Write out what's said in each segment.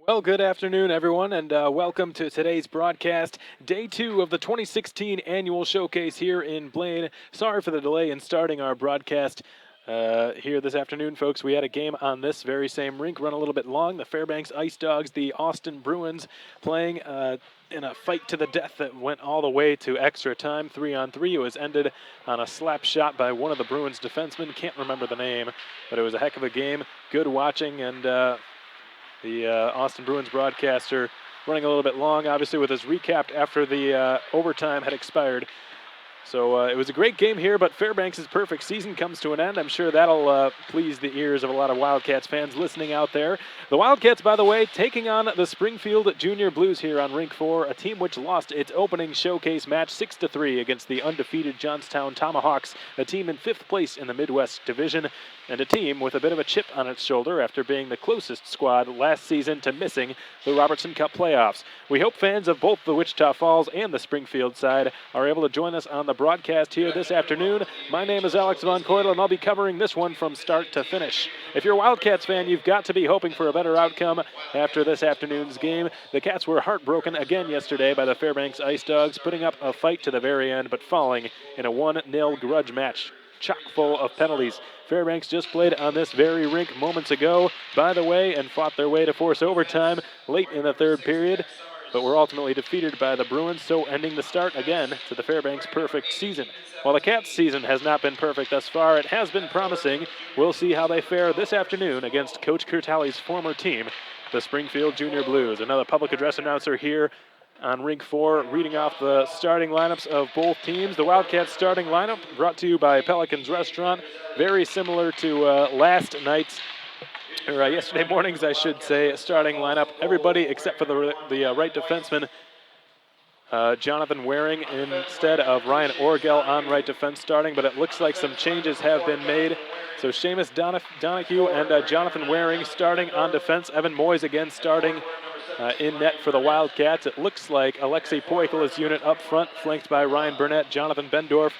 Well, good afternoon, everyone, and welcome to today's broadcast, day 2 of the 2016 annual showcase here in Blaine. Sorry for the delay in starting our broadcast here this afternoon, folks. We had a game on this very same rink run a little bit long. The Fairbanks Ice Dogs, the Austin Bruins, playing in a fight to the death that went all the way to extra time, 3-on-3. It was ended on a slap shot by one of the Bruins defensemen. Can't remember the name, but it was a heck of a game. Good watching, and the Austin Bruins broadcaster running a little bit long, obviously, with his recap after the overtime had expired. So it was a great game here, but Fairbanks' perfect season comes to an end. I'm sure that'll please the ears of a lot of Wildcats fans listening out there. The Wildcats, by the way, taking on the Springfield Jr. Blues here on Rink 4, a team which lost its opening showcase match 6-3 against the undefeated Johnstown Tomahawks, a team in 5th place in the Midwest Division, and a team with a bit of a chip on its shoulder after being the closest squad last season to missing the Robertson Cup playoffs. We hope fans of both the Wichita Falls and the Springfield side are able to join us on the broadcast here this afternoon. My name is Alex Von Coydel, and I'll be covering this one from start to finish. If you're a Wildcats fan, you've got to be hoping for a better outcome after this afternoon's game. The Cats were heartbroken again yesterday by the Fairbanks Ice Dogs, putting up a fight to the very end, but falling in a 1-0 grudge match, chock full of penalties. Fairbanks just played on this very rink moments ago, by the way, and fought their way to force overtime late in the third period, but were ultimately defeated by the Bruins, so ending the start again to the Fairbanks perfect season. While the Cats' season has not been perfect thus far, it has been promising. We'll see how they fare this afternoon against Coach Curtali's former team, the Springfield Jr. Blues. Another public address announcer here on Rink 4, reading off the starting lineups of both teams. The Wildcats starting lineup brought to you by Pelican's Restaurant, very similar to yesterday morning's, I should say, starting lineup. Everybody except for the right defenseman, Jonathan Waring, instead of Ryan Orgel on right defense starting, but it looks like some changes have been made. So Seamus Donahue and Jonathan Waring starting on defense. Evan Moyes again starting in net for the Wildcats. It looks like Alexei Poikola's unit up front, flanked by Ryan Burnett, Jonathan Bendorf.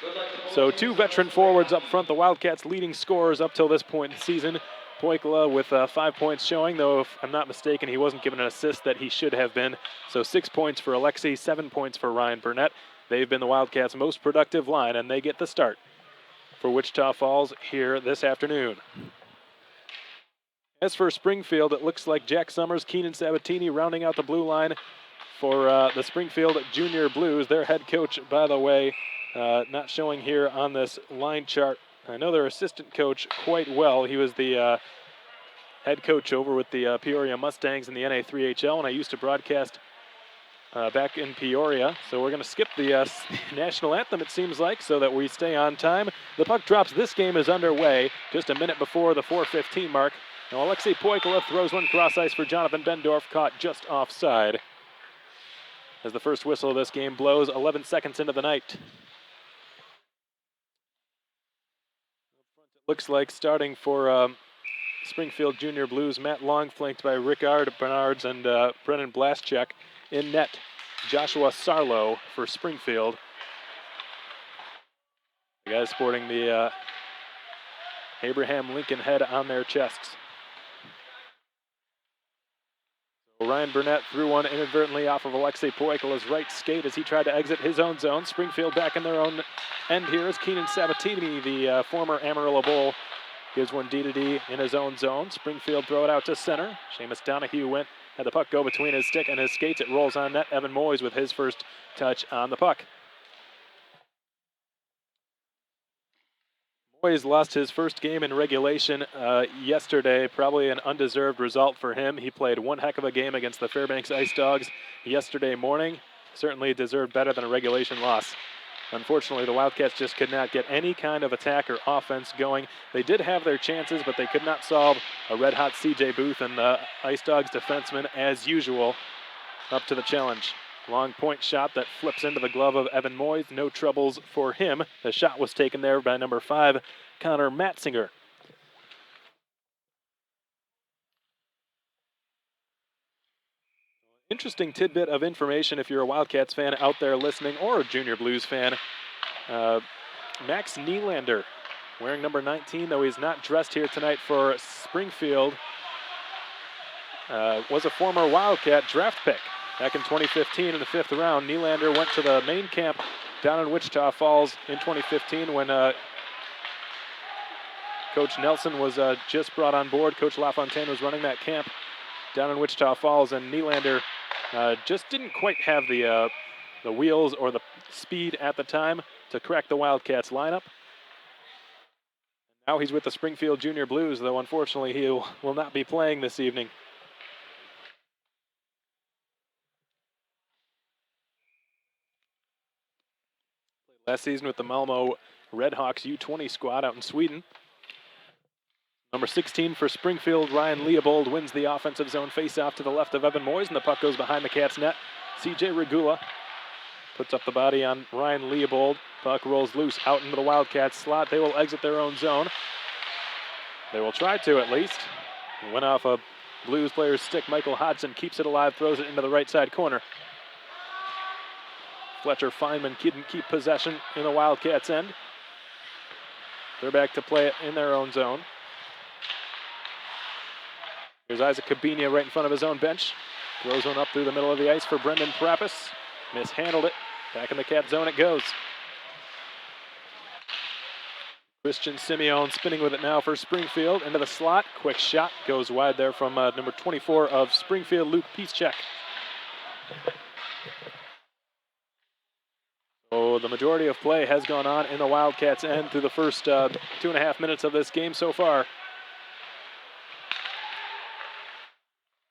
So 2 veteran forwards up front, the Wildcats' leading scorers up till this point in the season. Poikola with 5 points showing, though if I'm not mistaken, he wasn't given an assist that he should have been. So 6 points for Alexei, 7 points for Ryan Burnett. They've been the Wildcats' most productive line, and they get the start for Wichita Falls here this afternoon. As for Springfield, it looks like Jack Summers, Keenan Sabatini rounding out the blue line for the Springfield Junior Blues. Their head coach, by the way, not showing here on this line chart. I know their assistant coach quite well. He was the head coach over with the Peoria Mustangs in the NA3HL, and I used to broadcast back in Peoria. So we're going to skip the national anthem, it seems like, so that we stay on time. The puck drops. This game is underway just a minute before the 4:15 mark. Now Alexei Poikola throws one cross ice for Jonathan Bendorf, caught just offside. As the first whistle of this game blows, 11 seconds into the night. Looks like starting for Springfield Junior Blues, Matt Long, flanked by Rickard Bernards and Brennan Blaschek. In net, Joshua Sarlo for Springfield. The guys sporting the Abraham Lincoln head on their chests. Ryan Burnett threw one inadvertently off of Alexei Poikola's right skate as he tried to exit his own zone. Springfield back in their own end here as Keenan Sabatini, the former Amarillo Bull, gives one D-to-D in his own zone. Springfield throw it out to center. Seamus Donahue had the puck go between his stick and his skates. It rolls on net. Evan Moyes with his first touch on the puck. Moyes lost his first game in regulation yesterday, probably an undeserved result for him. He played one heck of a game against the Fairbanks Ice Dogs yesterday morning. Certainly deserved better than a regulation loss. Unfortunately, the Wildcats just could not get any kind of attack or offense going. They did have their chances, but they could not solve a red-hot C.J. Booth and the Ice Dogs defenseman, as usual, up to the challenge. Long point shot that flips into the glove of Evan Moyes. No troubles for him. The shot was taken there by number 5, Connor Matzinger. Interesting tidbit of information if you're a Wildcats fan out there listening, or a Junior Blues fan. Max Nylander, wearing number 19, though he's not dressed here tonight for Springfield, was a former Wildcat draft pick. Back in 2015 in the 5th round, Nylander went to the main camp down in Wichita Falls in 2015 when Coach Nelson was just brought on board. Coach LaFontaine was running that camp down in Wichita Falls, and Nylander just didn't quite have the wheels or the speed at the time to crack the Wildcats lineup. Now he's with the Springfield Jr. Blues, though unfortunately he will not be playing this evening. Last season with the Malmo Redhawks U20 squad out in Sweden. Number 16 for Springfield, Ryan Leopold wins the offensive zone faceoff to the left of Evan Moyes, and the puck goes behind the Cats' net. CJ Regula puts up the body on Ryan Leopold. Puck rolls loose out into the Wildcats slot. They will exit their own zone. They will try to, at least. Went off a Blues player's stick. Michael Hodgson keeps it alive, throws it into the right side corner. Fletcher Feynman couldn't keep possession in the Wildcats' end. They're back to play it in their own zone. Here's Isaac Cabinia right in front of his own bench. Throws one up through the middle of the ice for Brendan Prappis. Mishandled it. Back in the Cat zone it goes. Christian Simeon spinning with it now for Springfield. Into the slot. Quick shot. Goes wide there from number 24 of Springfield, Luke Piszczek. So the majority of play has gone on in the Wildcats' end through the first 2.5 minutes of this game so far.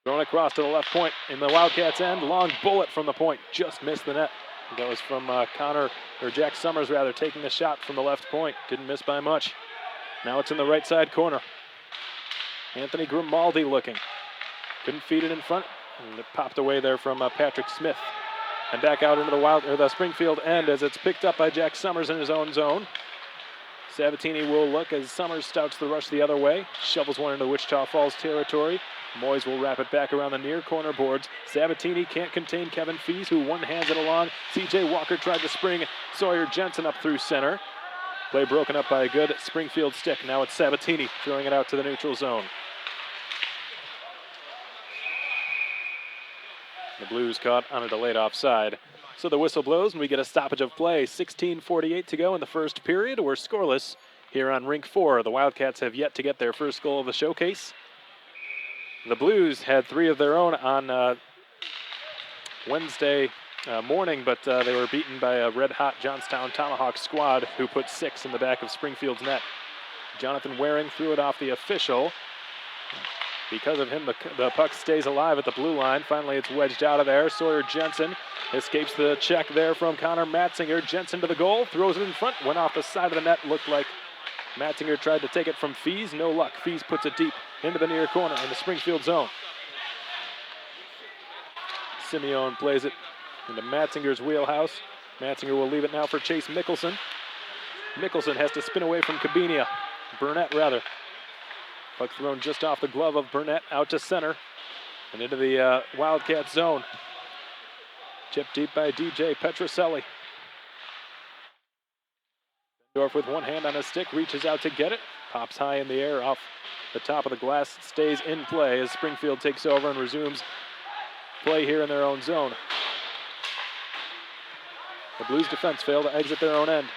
Thrown across to the left point in the Wildcats' end. Long bullet from the point. Just missed the net. That was from Jack Summers, rather, taking the shot from the left point. Didn't miss by much. Now it's in the right side corner. Anthony Grimaldi looking. Couldn't feed it in front. And it popped away there from Patrick Smith. And back out into the Springfield end as it's picked up by Jack Summers in his own zone. Sabatini will look as Summers starts the rush the other way. Shovels one into Wichita Falls territory. Moyes will wrap it back around the near corner boards. Sabatini can't contain Kevin Fees, who one-hands it along. C.J. Walker tried to spring Sawyer Jensen up through center. Play broken up by a good Springfield stick. Now it's Sabatini throwing it out to the neutral zone. The Blues caught on a delayed offside. So the whistle blows and we get a stoppage of play. 16:48 to go in the first period. We're scoreless here on Rink 4. The Wildcats have yet to get their first goal of the showcase. The Blues had 3 of their own on Wednesday morning, but they were beaten by a red-hot Johnstown Tomahawk squad who put 6 in the back of Springfield's net. Jonathan Waring threw it off the official. Because of him, the puck stays alive at the blue line. Finally, it's wedged out of there. Sawyer Jensen escapes the check there from Connor Matzinger. Jensen to the goal, throws it in front, went off the side of the net. Looked like Matzinger tried to take it from Fees. No luck. Fees puts it deep into the near corner in the Springfield zone. Simeon plays it into Matzinger's wheelhouse. Matzinger will leave it now for Chase Mickelson. Mickelson has to spin away from Cabinia. Burnett, rather. Puck thrown just off the glove of Burnett out to center and into the Wildcat zone. Chipped deep by DJ Petroselli. Bendorf with one hand on his stick, reaches out to get it. Pops high in the air off the top of the glass. Stays in play as Springfield takes over and resumes play here in their own zone. The Blues defense failed to exit their own end.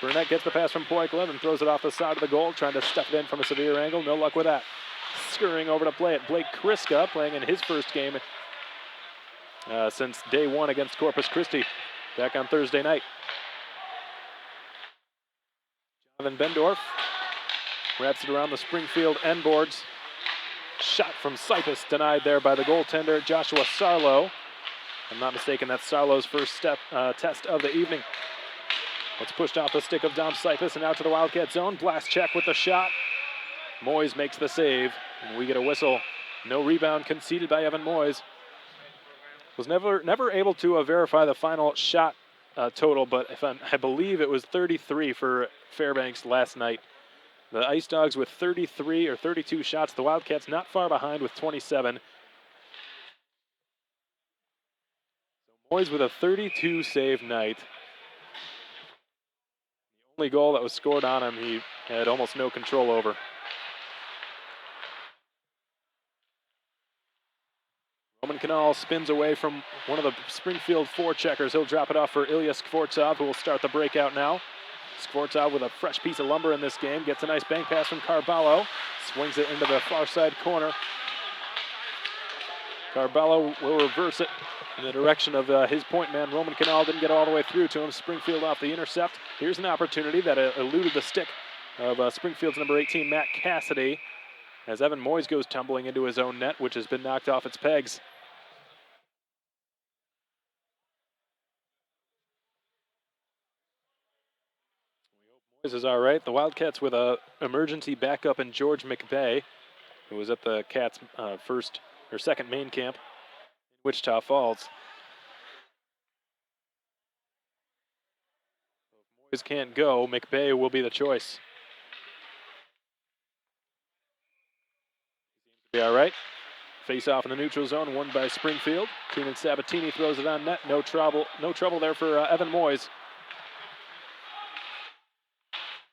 Burnett gets the pass from Poiklev and throws it off the side of the goal, trying to stuff it in from a severe angle. No luck with that. Scurrying over to play it, Blake Kriska, playing in his first game since day 1 against Corpus Christi back on Thursday night. Jonathan Bendorf wraps it around the Springfield end boards. Shot from Cypus denied there by the goaltender, Joshua Sarlo. If I'm not mistaken, that's Sarlo's first test of the evening. It's pushed off the stick of Dom Cypus and out to the Wildcat zone. Blast check with the shot. Moyes makes the save, and we get a whistle. No rebound conceded by Evan Moyes. Was never able to verify the final shot total, but I believe it was 33 for Fairbanks last night. The Ice Dogs with 33 or 32 shots. The Wildcats not far behind with 27. So Moyes with a 32 save night. The only goal that was scored on him, he had almost no control over. Canal spins away from one of the Springfield forecheckers. He'll drop it off for Ilya Skvortsov, who will start the breakout now. Skvortsov with a fresh piece of lumber in this game. Gets a nice bank pass from Carballo. Swings it into the far side corner. Carballo will reverse it in the direction of his point man. Roman Canal didn't get all the way through to him. Springfield off the intercept. Here's an opportunity that eluded the stick of Springfield's number 18, Matt Cassidy, as Evan Moyes goes tumbling into his own net, which has been knocked off its pegs. Moyes is all right. The Wildcats with a emergency backup in George McVeigh, who was at the Cats' second main camp in Wichita Falls. If Moyes can't go, McVeigh will be the choice. Be all right. Face off in the neutral zone, won by Springfield. Keenan Sabatini throws it on net. No trouble there for Evan Moyes.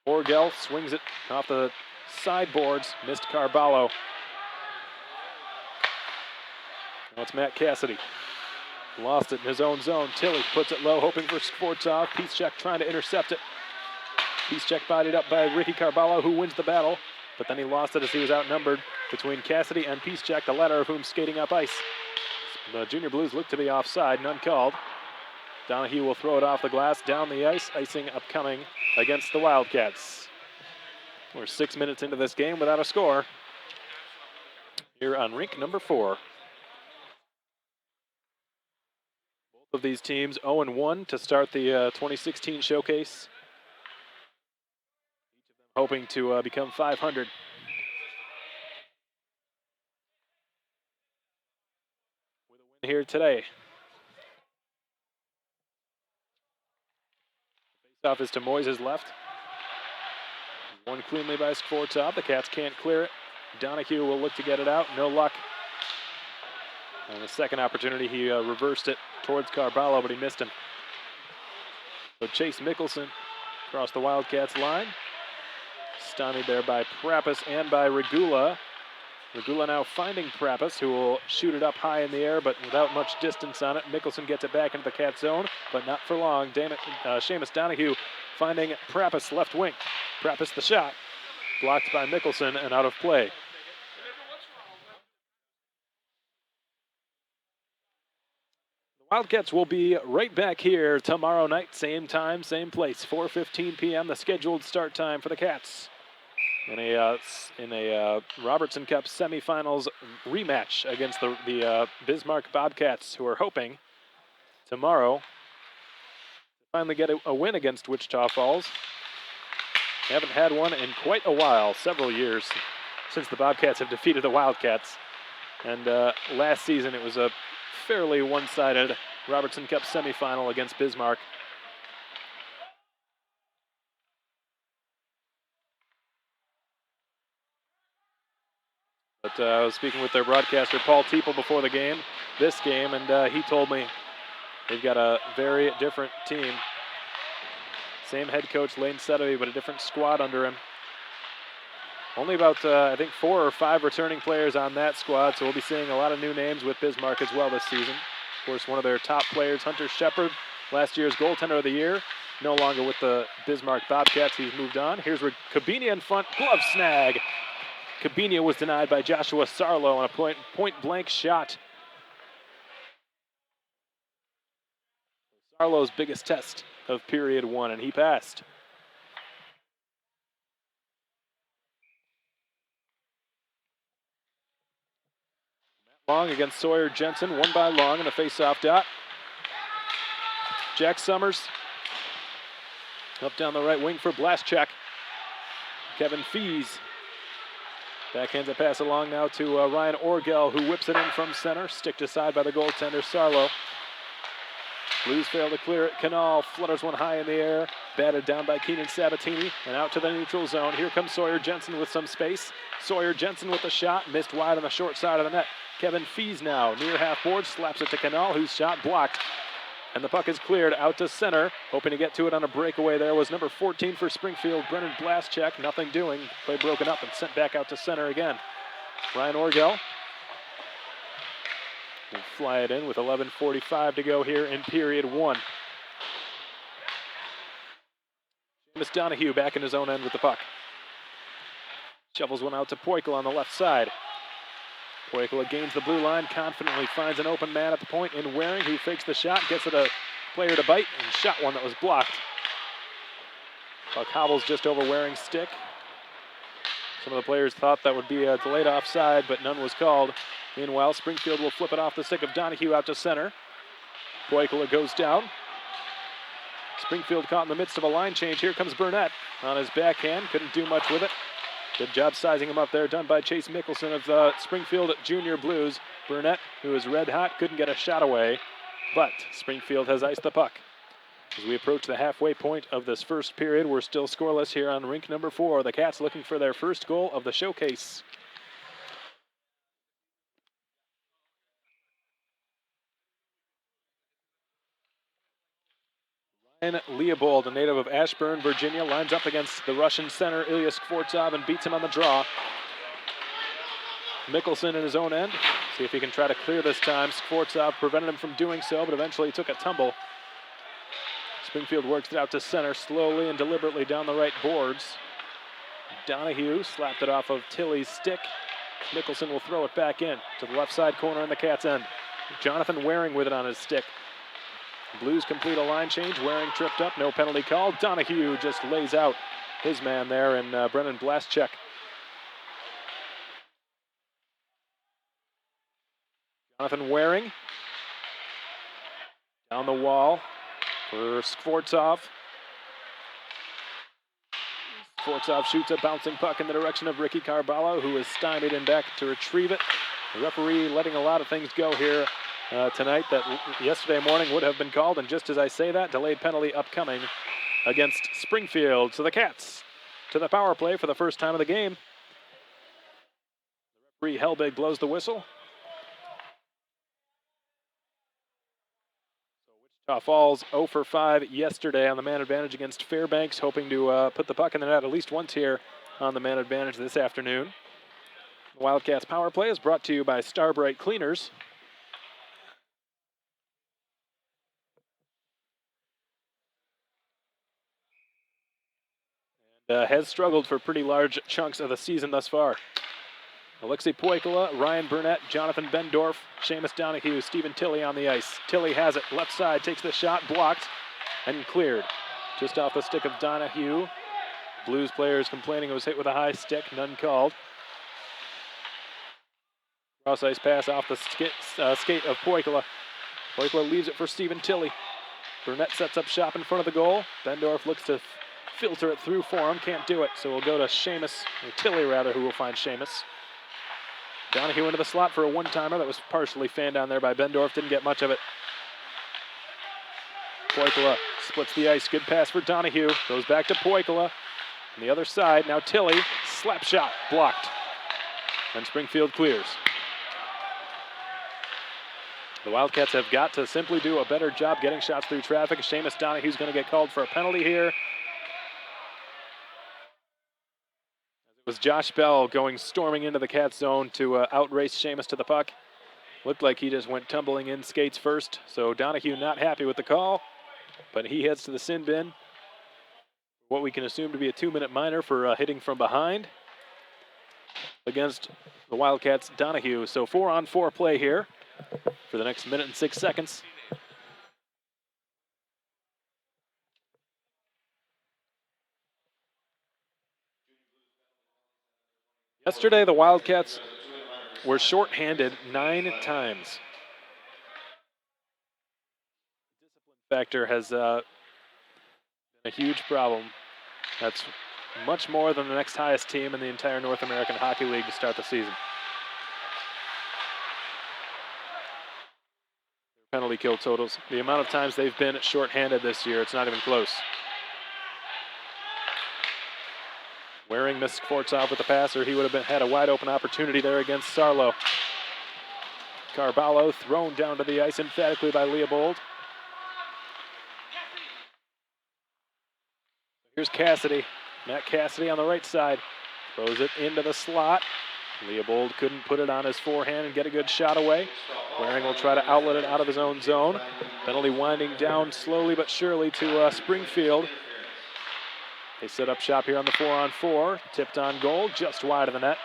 Orgel swings it off the sideboards. Missed Carballo. Now it's Matt Cassidy. Lost it in his own zone. Tilly puts it low, hoping for Skvortsov. Peacecheck trying to intercept it. Peacecheck bodied up by Ricky Carballo, who wins the battle. But then he lost it as he was outnumbered between Cassidy and Peacecheck, the latter of whom skating up ice. The Junior Blues look to be offside, none called. Donahue will throw it off the glass, down the ice, icing upcoming against the Wildcats. We're 6 minutes into this game without a score here on rink number 4. Both of these teams 0-1 to start the 2016 showcase. Hoping to become 500. With a win here today. Face-off is to Moyes' left. Won cleanly by Skvortsov. The Cats can't clear it. Donahue will look to get it out. No luck. On the second opportunity, he reversed it towards Carballo, but he missed him. So Chase Mickelson across the Wildcats line. Stymied there by Prappus and by Regula. Regula now finding Prappus, who will shoot it up high in the air, but without much distance on it. Mickelson gets it back into the Cat zone, but not for long. Seamus Donahue finding Prappus left wing. Prappus the shot, blocked by Mickelson and out of play. The Wildcats will be right back here tomorrow night, same time, same place, 4:15 p.m., the scheduled start time for the Cats. In a Robertson Cup semifinals rematch against the Bismarck Bobcats, who are hoping tomorrow to finally get a win against Wichita Falls. They haven't had one in quite a while, several years, since the Bobcats have defeated the Wildcats. And last season it was a fairly one-sided Robertson Cup semifinal against Bismarck. But I was speaking with their broadcaster, Paul Teeple, before this game, and he told me they've got a very different team. Same head coach, Lane Sedovey, but a different squad under him. Only about, I think, 4 or 5 returning players on that squad, so we'll be seeing a lot of new names with Bismarck as well this season. Of course, one of their top players, Hunter Shepard, last year's goaltender of the year, no longer with the Bismarck Bobcats. He's moved on. Here's Cabinia in front, glove snag. Cabinia was denied by Joshua Sarlo on a point-blank shot. Sarlo's biggest test of period 1, and he passed. Long against Sawyer Jensen, won by Long in a face-off dot. Jack Summers up down the right wing for Blaschek. Kevin Fees backhands a pass along now to Ryan Orgel, who whips it in from center, sticked aside by the goaltender Sarlo. Blues fail to clear it. Canal flutters one high in the air, batted down by Keenan Sabatini, and out to the neutral zone. Here comes Sawyer Jensen with some space. Sawyer Jensen with the shot, missed wide on the short side of the net. Kevin Fees now, near half board, slaps it to Canal, whose shot blocked. And the puck is cleared out to center. Hoping to get to it on a breakaway there was number 14 for Springfield, Brennan Blaschek. Nothing doing. Play broken up and sent back out to center again. Ryan Orgel We'll fly it in with 11:45 to go here in period one. Seamus Donahue back in his own end with the puck. Shovels one out to Poikle on the left side. Poikle gains the blue line, confidently finds an open man at the point in Waring, who fakes the shot, gets it a player to bite, and shot one that was blocked. Puck hobbles just over Waring's stick. Some of the players thought that would be a delayed offside, but none was called. Meanwhile, Springfield will flip it off the stick of Donahue out to center. Poikle goes down. Springfield caught in the midst of a line change. Here comes Burnett on his backhand. Couldn't do much with it. Good job sizing him up there, done by Chase Mickelson of the Springfield Jr. Blues. Burnett, who is red hot, couldn't get a shot away, but Springfield has iced the puck. As we approach the halfway point of this first period, we're still scoreless here on rink number 4. The Cats looking for their first goal of the showcase. Ryan Leopold, a native of Ashburn, Virginia, lines up against the Russian center Ilya Skvortsov and beats him on the draw. Mickelson in his own end. See if he can try to clear this time. Skvortsov prevented him from doing so, but eventually he took a tumble. Springfield works it out to center slowly and deliberately down the right boards. Donahue slapped it off of Tilley's stick. Mickelson will throw it back in to the left side corner on the Cats' end. Jonathan Waring with it on his stick. Blues complete a line change. Waring tripped up, no penalty called. Donahue just lays out his man there, and Brennan Blaschek. Jonathan Waring down the wall for Skvortsov. Skvortsov shoots a bouncing puck in the direction of Ricky Carballo, who is stymied and back to retrieve it. The referee letting a lot of things go here tonight that yesterday morning would have been called, and just as I say that, delayed penalty upcoming against Springfield. So the Cats to the power play for the first time of the game. The referee Helbig blows the whistle. Wichita Falls 0 for 5 yesterday on the man advantage against Fairbanks, hoping to put the puck in the net at least once here on the man advantage this afternoon. The Wildcats power play is brought to you by Starbright Cleaners. And has struggled for pretty large chunks of the season thus far. Alexei Poikle, Ryan Burnett, Jonathan Bendorf, Seamus Donahue, Stephen Tilley on the ice. Tilley has it, left side, takes the shot, blocked, and cleared. Just off the stick of Donahue. Blues players complaining it was hit with a high stick, none called. Cross ice pass off the skate of Poikle. Poikle leaves it for Stephen Tilley. Burnett sets up shop in front of the goal. Bendorf looks to filter it through for him, can't do it, so we'll go to Seamus, or Tilley rather, who will find Seamus. Donahue into the slot for a one-timer that was partially fanned down there by Bendorf, didn't get much of it. Poikle splits the ice, good pass for Donahue, goes back to Poikle. On the other side, now Tilley, slap shot, blocked. And Springfield clears. The Wildcats have got to simply do a better job getting shots through traffic. Seamus Donahue's going to get called for a penalty here. It was Josh Bell going storming into the Cats zone to outrace Seamus to the puck. Looked like he just went tumbling in skates first, so Donahue not happy with the call, but he heads to the sin bin. What we can assume to be a 2-minute minor for hitting from behind against the Wildcats' Donahue. So 4-on-4 play here for the next minute and 6 seconds. Yesterday, the Wildcats were shorthanded 9 times. The discipline factor has been a huge problem. That's much more than the next highest team in the entire North American Hockey League to start the season. Penalty kill totals. The amount of times they've been shorthanded this year, it's not even close. Waring missed Skvortsov with the pass, or he would have had a wide open opportunity there against Sarlo. Carballo thrown down to the ice emphatically by Leopold. Here's Cassidy. Matt Cassidy on the right side. Throws it into the slot. Leopold couldn't put it on his forehand and get a good shot away. Waring will try to outlet it out of his own zone. Penalty winding down slowly but surely to Springfield. They set up shop here on the 4-on-4. Tipped on goal, just wide of the net.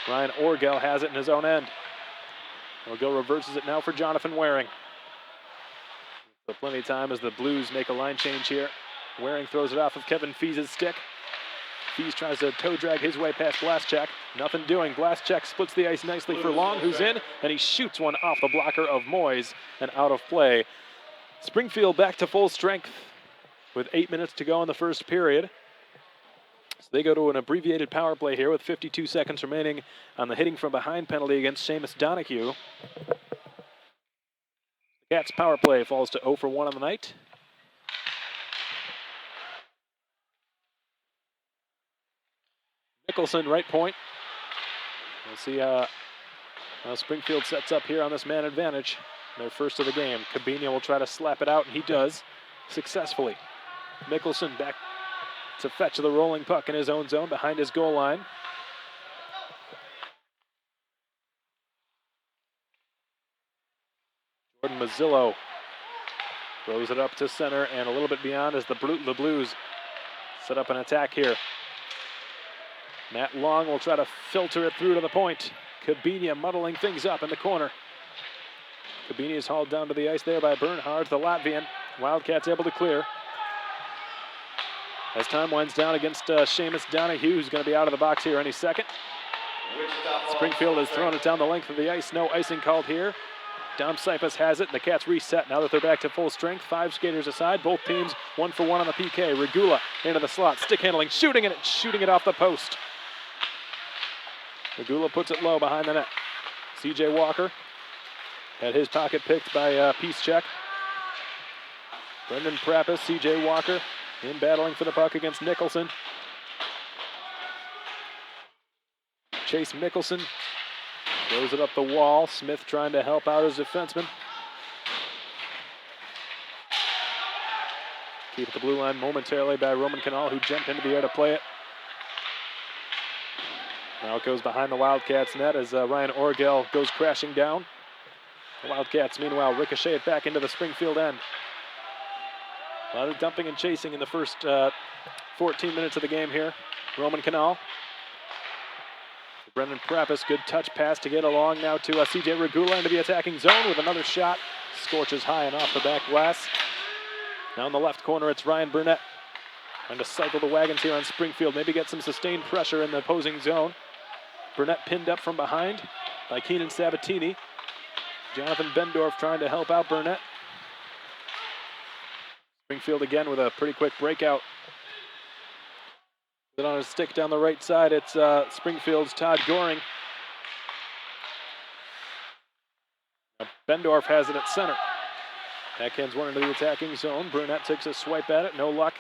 Ryan Orgel has it in his own end. Orgel reverses it now for Jonathan Waring. So plenty of time as the Blues make a line change here. Waring throws it off of Kevin Fees' stick. Fees tries to toe drag his way past Blaschek. Nothing doing. Blaschek splits the ice nicely for Long, who's in, and he shoots one off the blocker of Moyes and out of play. Springfield back to full strength with 8 minutes to go in the first period. So they go to an abbreviated power play here with 52 seconds remaining on the hitting from behind penalty against Seamus Donahue. The Cats' power play falls to 0 for 1 on the night. Nicholson, right point. We'll see how Springfield sets up here on this man advantage. Their first of the game. Cabinia will try to slap it out, and he does successfully. Nicholson back to fetch the rolling puck in his own zone behind his goal line. Jordan Mazzillo throws it up to center and a little bit beyond as the Blues set up an attack here. Matt Long will try to filter it through to the point. Cabinia muddling things up in the corner. Cabinia is hauled down to the ice there by Bernhard, the Latvian. Wildcats able to clear. As time winds down against Seamus Donahue, who's going to be out of the box here any second. Springfield has thrown it down the length of the ice. No icing called here. Dom Sipus has it, and the Cats reset now that they're back to full strength. 5 skaters aside, both teams 1 for 1 on the PK. Regula into the slot, stick handling, shooting it off the post. Regula puts it low behind the net. CJ Walker had his pocket picked by Peacecheck. Brendan Prappis, CJ Walker in battling for the puck against Nicholson. Chase Mickelson throws it up the wall. Smith trying to help out his defenseman. Keep at the blue line momentarily by Roman Canal, who jumped into the air to play it. Now it goes behind the Wildcats net as Ryan Orgel goes crashing down. The Wildcats, meanwhile, ricochet it back into the Springfield end. A lot of dumping and chasing in the first 14 minutes of the game here. Roman Canal. Brendan Prappis, good touch pass to get along now to CJ Regula into the attacking zone with another shot. Scorches high and off the back glass. Now in the left corner, it's Ryan Burnett. Trying to cycle the wagons here on Springfield. Maybe get some sustained pressure in the opposing zone. Burnett pinned up from behind by Keenan Sabatini. Jonathan Bendorf trying to help out Burnett. Springfield again with a pretty quick breakout. Then on his stick down the right side, it's Springfield's Todd Goring. Now Bendorf has it at center. Backhands one into the attacking zone. Burnett takes a swipe at it, no luck.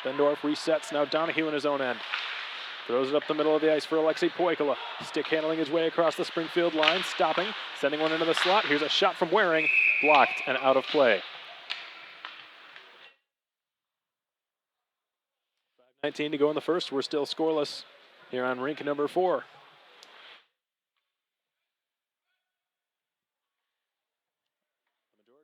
Bendorf resets, now Donahue in his own end. Throws it up the middle of the ice for Alexei Poikala. Stick handling his way across the Springfield line, stopping, sending one into the slot. Here's a shot from Waring, blocked and out of play. 5:19 to go in the first. We're still scoreless here on rink number 4.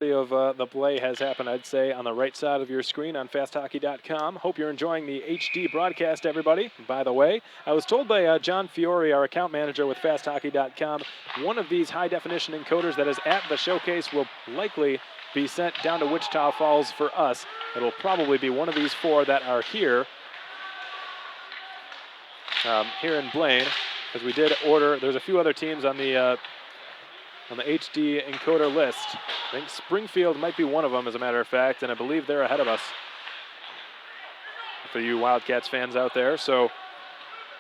The majority of the play has happened, I'd say, on the right side of your screen on fasthockey.com. Hope you're enjoying the HD broadcast, everybody. By the way, I was told by John Fiore, our account manager with fasthockey.com, one of these high-definition encoders that is at the showcase will likely be sent down to Wichita Falls for us. It'll probably be one of these 4 that are here. Here in Blaine, because we did order. There's a few other teams on the HD encoder list. I think Springfield might be one of them, as a matter of fact, and I believe they're ahead of us for you Wildcats fans out there. So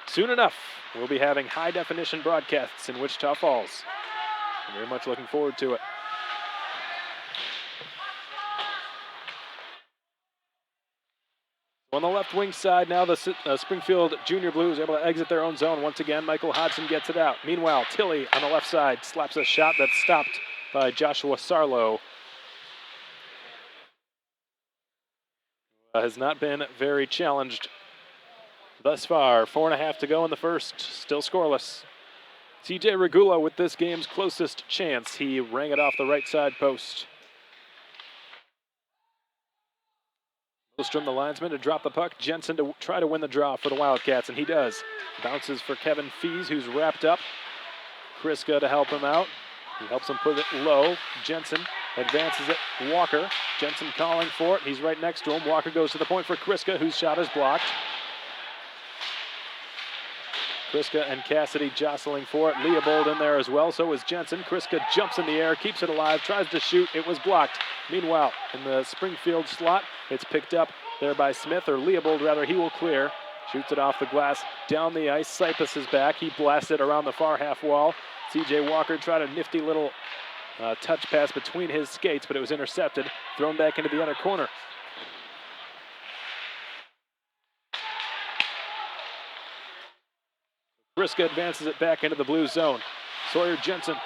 soon enough, we'll be having high-definition broadcasts in Wichita Falls. I'm very much looking forward to it. On the left wing side, now the Springfield Junior Blues able to exit their own zone once again. Michael Hodgson gets it out. Meanwhile, Tilley on the left side slaps a shot that's stopped by Joshua Sarlo. Has not been very challenged thus far. 4.5 to go in the first, still scoreless. TJ Regula with this game's closest chance. He rang it off the right side post. Ostrom, the linesman, to drop the puck. Jensen to try to win the draw for the Wildcats, and he does. Bounces for Kevin Fees, who's wrapped up. Kriska to help him out. He helps him put it low. Jensen advances it. Walker. Jensen calling for it. He's right next to him. Walker goes to the point for Kriska, whose shot is blocked. Kriska and Cassidy jostling for it. Leopold in there as well. So is Jensen. Kriska jumps in the air, keeps it alive, tries to shoot. It was blocked. Meanwhile, in the Springfield slot, it's picked up there by Smith, or Leopold rather. He will clear. Shoots it off the glass, down the ice. Sipus is back. He blasted around the far half wall. CJ Walker tried a nifty little touch pass between his skates, but it was intercepted. Thrown back into the other corner. Kriska advances it back into the blue zone. Sawyer Jensen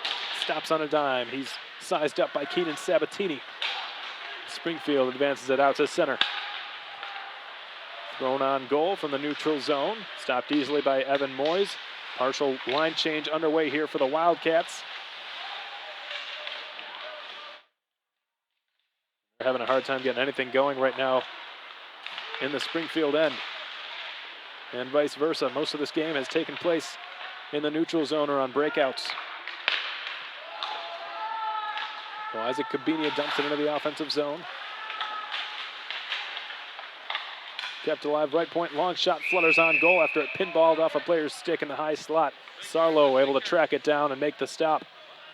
stops on a dime. He's sized up by Keenan Sabatini. Springfield advances it out to center. Thrown on goal from the neutral zone. Stopped easily by Evan Moyes. Partial line change underway here for the Wildcats. They're having a hard time getting anything going right now in the Springfield end. And vice versa. Most of this game has taken place in the neutral zone or on breakouts. Well, Isaac Cabinia dumps it into the offensive zone. Kept alive, right point, long shot, flutters on goal after it pinballed off a player's stick in the high slot. Sarlo able to track it down and make the stop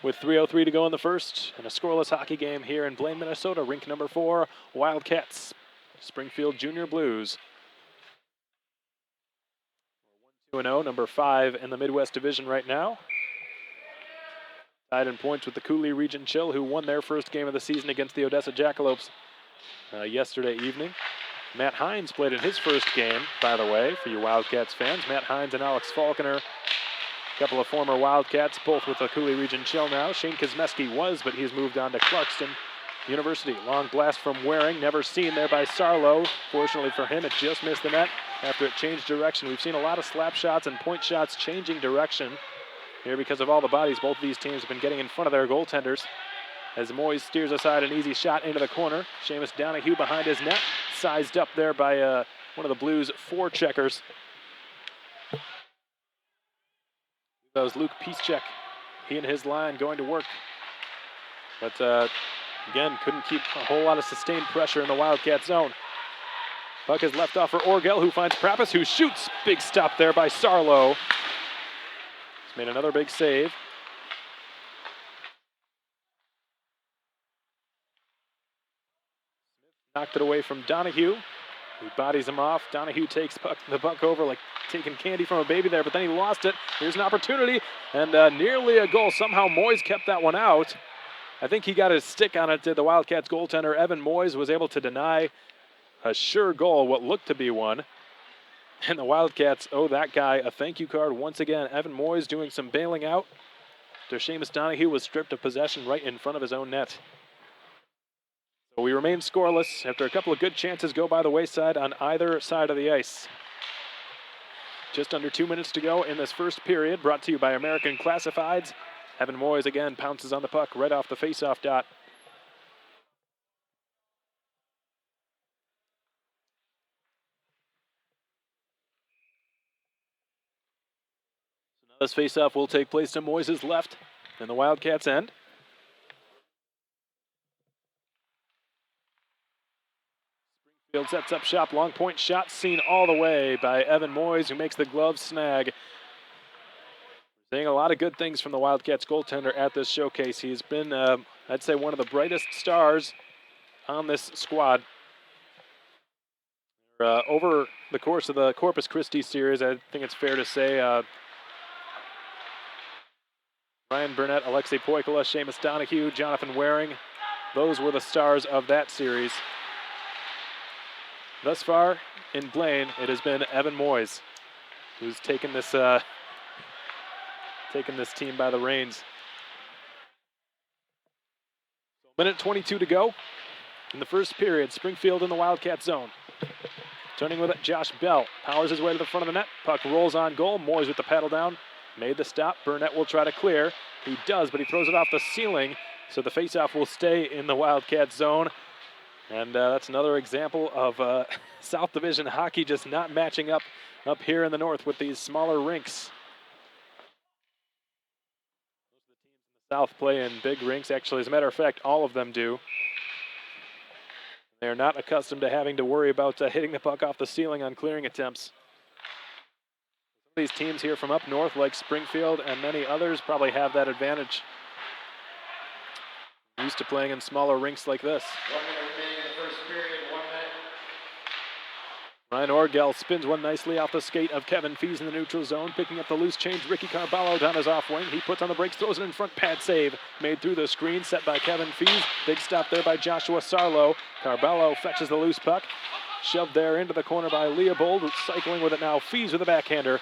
with 3:03 to go in the first. And a scoreless hockey game here in Blaine, Minnesota. Rink number 4, Wildcats, Springfield Junior Blues. 2-0, number 5 in the Midwest Division right now. Tied in points with the Cooley Region Chill, who won their first game of the season against the Odessa Jackalopes yesterday evening. Matt Hines played in his first game, by the way, for you Wildcats fans. Matt Hines and Alex Falconer, a couple of former Wildcats, both with the Cooley Region Chill now. Shane Kosmeski was, but he's moved on to Clarkston University. Long blast from Waring, never seen there by Sarlo. Fortunately for him, it just missed the net after it changed direction. We've seen a lot of slap shots and point shots changing direction here because of all the bodies both of these teams have been getting in front of their goaltenders. As Moyes steers aside an easy shot into the corner. Seamus Donahue behind his net, sized up there by one of the Blues' forecheckers. That was Luke Piszczek. He and his line going to work. But again, couldn't keep a whole lot of sustained pressure in the Wildcat zone. Puck is left off for Orgel, who finds Prappis, who shoots. Big stop there by Sarlo. He's made another big save. Knocked it away from Donahue. He bodies him off. Donahue takes the puck over like taking candy from a baby there, but then he lost it. Here's an opportunity, and nearly a goal. Somehow Moyes kept that one out. I think he got his stick on it. The Wildcats goaltender, Evan Moyes, was able to deny a sure goal, what looked to be one. And the Wildcats owe that guy a thank you card once again. Evan Moyes doing some bailing out after Seamus Donahue was stripped of possession right in front of his own net. So we remain scoreless after a couple of good chances go by the wayside on either side of the ice. Just under 2 minutes to go in this first period, brought to you by American Classifieds. Evan Moyes again pounces on the puck right off the faceoff dot. So now this faceoff will take place to Moyes' left in the Wildcats' end. Springfield sets up shop, long point shot seen all the way by Evan Moyes, who makes the glove snag. Seeing a lot of good things from the Wildcats goaltender at this showcase. He's been, I'd say, one of the brightest stars on this squad. Over the course of the Corpus Christi series, I think it's fair to say Ryan Burnett, Alexei Poikala, Seamus Donahue, Jonathan Waring, those were the stars of that series. Thus far in Blaine, it has been Evan Moyes who's taken this team by the reins. So minute 22 to go in the first period. Springfield in the Wildcat zone. Turning with it, Josh Bell powers his way to the front of the net. Puck rolls on goal. Moyes with the paddle down. made the stop. Burnett will try to clear. He does, but he throws it off the ceiling, so the faceoff will stay in the Wildcat zone. And that's another example of South Division hockey just not matching up here in the north with these smaller rinks. South play in big rinks. Actually, as a matter of fact, all of them do. They're not accustomed to having to worry about hitting the puck off the ceiling on clearing attempts. These teams here from up north, like Springfield and many others, probably have that advantage. Used to playing in smaller rinks like this. 1 minute remaining in the first period, 1 minute. Ryan Orgel spins one nicely off the skate of Kevin Fees in the neutral zone, picking up the loose change. Ricky Carballo down his off wing. He puts on the brakes, throws it in front, pad save. Made through the screen, set by Kevin Fees. Big stop there by Joshua Sarlo. Carballo fetches the loose puck. Shoved there into the corner by Leopold, cycling with it now. Fees with a backhander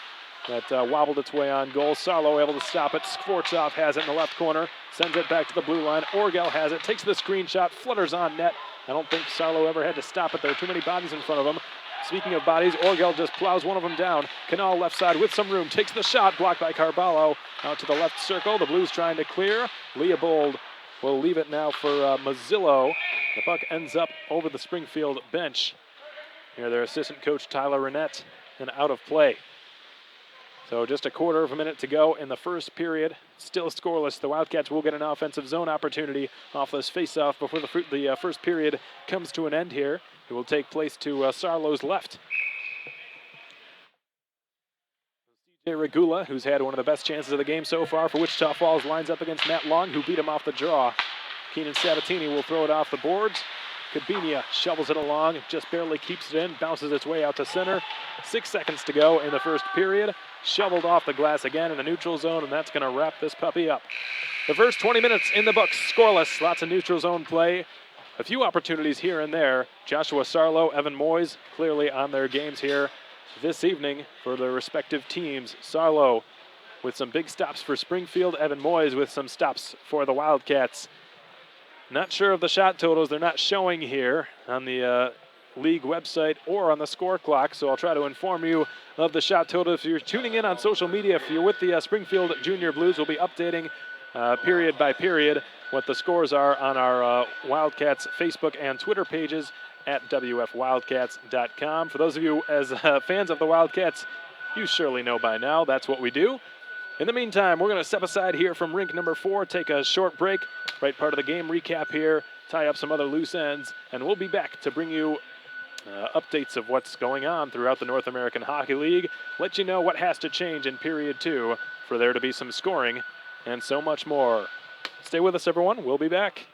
that wobbled its way on goal. Sarlo able to stop it. Skvortsov has it in the left corner. Sends it back to the blue line. Orgel has it, takes the screenshot, flutters on net. I don't think Sarlo ever had to stop it. There are too many bodies in front of him. Speaking of bodies, Orgel just plows one of them down. Canal left side with some room, takes the shot, blocked by Carballo. Out to the left circle, the Blues trying to clear. Leopold will leave it now for Mazzillo. The puck ends up over the Springfield bench. Here their assistant coach Tyler Renette, and out of play. So just a quarter of a minute to go in the first period. Still scoreless. The Wildcats will get an offensive zone opportunity off this faceoff before the first period comes to an end here. It will take place to Sarlo's left. CJ Regula, who's had one of the best chances of the game so far for Wichita Falls, lines up against Matt Long, who beat him off the draw. Keenan Sabatini will throw it off the boards. Kabinia shovels it along, just barely keeps it in, bounces its way out to center. 6 seconds to go in the first period. Shoveled off the glass again in the neutral zone, and that's going to wrap this puppy up. The first 20 minutes in the books, scoreless, lots of neutral zone play. A few opportunities here and there. Joshua Sarlo, Evan Moyes clearly on their games here this evening for their respective teams. Sarlo with some big stops for Springfield, Evan Moyes with some stops for the Wildcats. Not sure of the shot totals. They're not showing here on the league website or on the score clock, so I'll try to inform you of the shot total. If you're tuning in on social media, if you're with the Springfield Junior Blues, we'll be updating period by period what the scores are on our Wildcats Facebook and Twitter pages at WFWildcats.com. For those of you as fans of the Wildcats, you surely know by now that's what we do. In the meantime, we're going to step aside here from rink number 4, take a short break, right part of the game recap here, tie up some other loose ends, and we'll be back to bring you updates of what's going on throughout the North American Hockey League, let you know what has to change in period 2 for there to be some scoring, and so much more. Stay with us, everyone. We'll be back.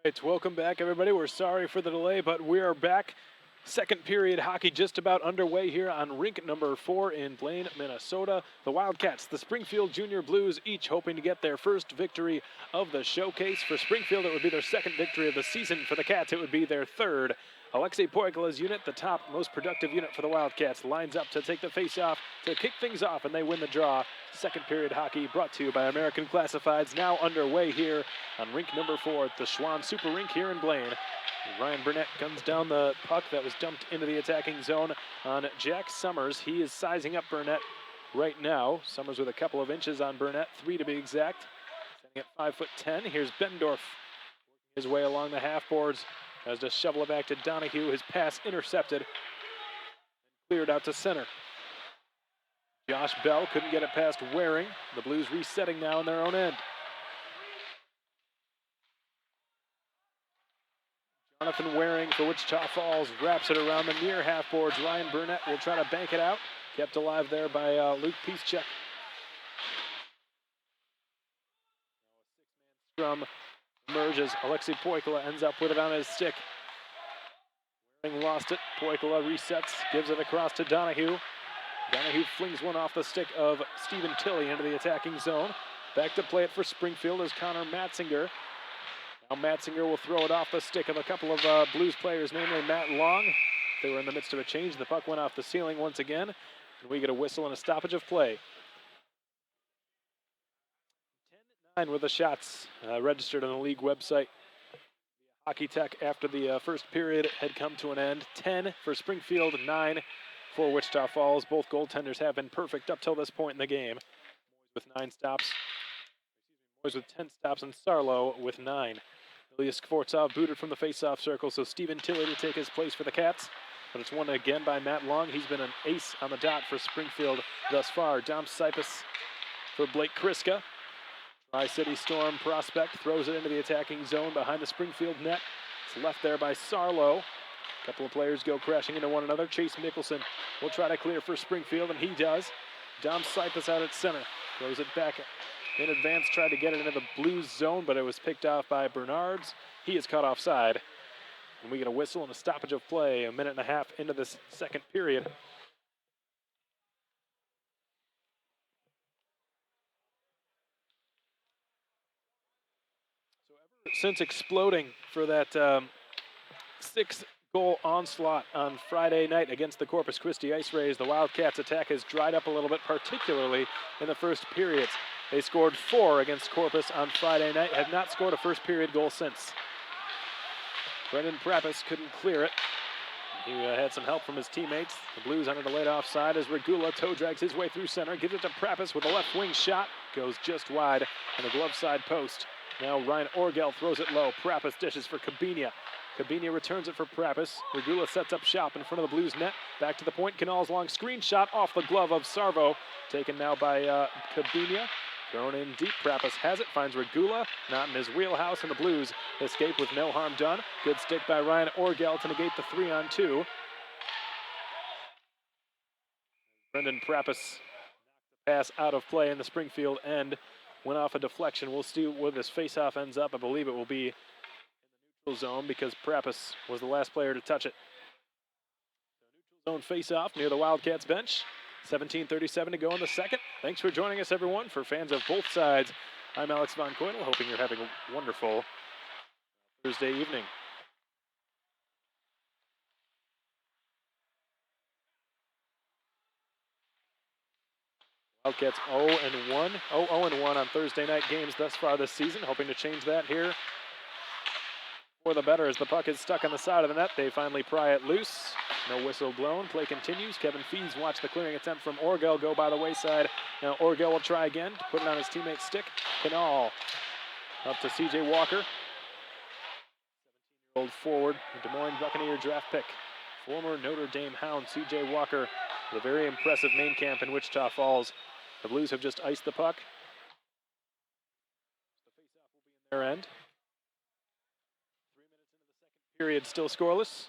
Right, welcome back, everybody. We're sorry for the delay, but we are back. Second period hockey just about underway here on rink number 4 in Blaine, Minnesota. The Wildcats, the Springfield Jr. Blues, each hoping to get their first victory of the showcase. For Springfield, it would be their second victory of the season. For the Cats, it would be their third. Alexei Poikola's unit, the top most productive unit for the Wildcats, lines up to take the face-off, to kick things off, and they win the draw. Second period hockey brought to you by American Classifieds, now underway here on rink number 4 at the Schwann Super Rink here in Blaine. Ryan Burnett guns down the puck that was dumped into the attacking zone on Jack Summers. He is sizing up Burnett right now. Summers with a couple of inches on Burnett, 3 to be exact. Standing at 5'10". Here's Bendorf working his way along the half boards. Tries to shovel it back to Donahue. His pass intercepted. Cleared out to center. Josh Bell couldn't get it past Waring. The Blues resetting now in their own end. Jonathan Waring for Wichita Falls wraps it around the near half boards. Ryan Burnett will try to bank it out. Kept alive there by Luke Piszczek. Scrum emerges. Alexei Poikola ends up with it on his stick. Waring lost it. Poikola resets, gives it across to Donahue. Donahue flings one off the stick of Stephen Tilley into the attacking zone. Back to play it for Springfield is Connor Matzinger. Now Matzinger will throw it off the stick of a couple of Blues players, namely Matt Long. They were in the midst of a change. The puck went off the ceiling once again, and we get a whistle and a stoppage of play. 10-9 with the shots registered on the league website. Hockey Tech after the first period had come to an end. 10 for Springfield, 9 for Wichita Falls. Both goaltenders have been perfect up till this point in the game. With 9 stops. Boys with 10 stops, and Sarlo with 9. Ilya Skvortsov booted from the face-off circle, so Stephen Tilley to take his place for the Cats. But it's won again by Matt Long. He's been an ace on the dot for Springfield thus far. Dom Sipus for Blake Kriska. Tri-City Storm prospect throws it into the attacking zone behind the Springfield net. It's left there by Sarlo. A couple of players go crashing into one another. Chase Mickelson will try to clear for Springfield, and he does. Dom Sipus out at center. Throws it back in advance, tried to get it into the Blues zone, but it was picked off by Bernards. He is caught offside. And we get a whistle and a stoppage of play a minute and a half into this second period. So ever since exploding for that 6-goal onslaught on Friday night against the Corpus Christi Ice Rays, the Wildcats' attack has dried up a little bit, particularly in the first periods. They scored 4 against Corpus on Friday night, have not scored a first period goal since. Brendan Prappis couldn't clear it. He had some help from his teammates. The Blues on a delayed offside as Regula toe drags his way through center, gives it to Prappis with a left wing shot, goes just wide on the glove side post. Now Ryan Orgel throws it low. Prappis dishes for Kabinia. Kabinia returns it for Prappis. Regula sets up shop in front of the Blues net. Back to the point. Canal's long screen shot off the glove of Sarvo. Taken now by Kabinia. Thrown in deep. Prappis has it. Finds Regula. Not in his wheelhouse. And the Blues escape with no harm done. Good stick by Ryan Orgel to negate the 3-on-2. Brendan Prappis knocked the pass out of play in the Springfield end. Went off a deflection. We'll see where this faceoff ends up. I believe it will be in the neutral zone because Prappis was the last player to touch it. So neutral zone faceoff near the Wildcats bench. 17:37 to go in the second. Thanks for joining us, everyone. For fans of both sides, I'm Alex Von Coytle, hoping you're having a wonderful Thursday evening. Wildcats 0-1, 0-1 on Thursday night games thus far this season, hoping to change that here for the better as the puck is stuck on the side of the net. They finally pry it loose. No whistle blown. Play continues. Kevin Fees watched the clearing attempt from Orgel go by the wayside. Now Orgel will try again to put it on his teammate's stick. Canal up to C.J. Walker. 17-year-old forward, Des Moines Buccaneer draft pick. Former Notre Dame Hound C.J. Walker with a very impressive main camp in Wichita Falls. The Blues have just iced the puck. The faceoff will be in their end. 3 minutes into the second period, still scoreless.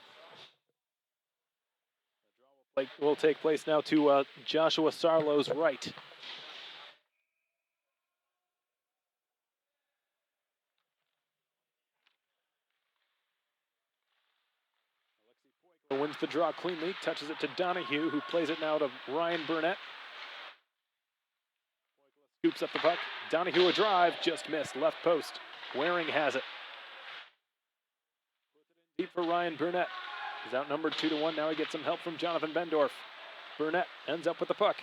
The draw will take place now to Joshua Sarlo's right. wins the draw cleanly, touches it to Donahue, who plays it now to Ryan Burnett. Scoops up the puck. Donahue a drive, just missed, left post. Waring has it. Deep for Ryan Burnett. He's outnumbered 2-1. Now he gets some help from Jonathan Bendorf. Burnett ends up with the puck.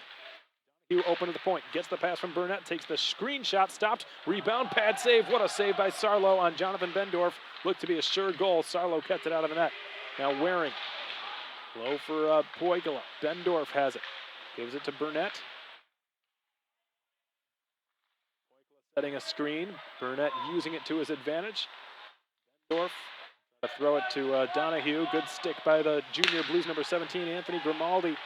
Donahue open to the point. Gets the pass from Burnett. Takes the screenshot. Stopped. Rebound. Pad save. What a save by Sarlo on Jonathan Bendorf. Looked to be a sure goal. Sarlo kept it out of the net. Now Waring. Low for Poikala. Bendorf has it. Gives it to Burnett. Setting a screen. Burnett using it to his advantage. Bendorf. Throw it to Donahue. Good stick by the junior Blues number 17, Anthony Grimaldi.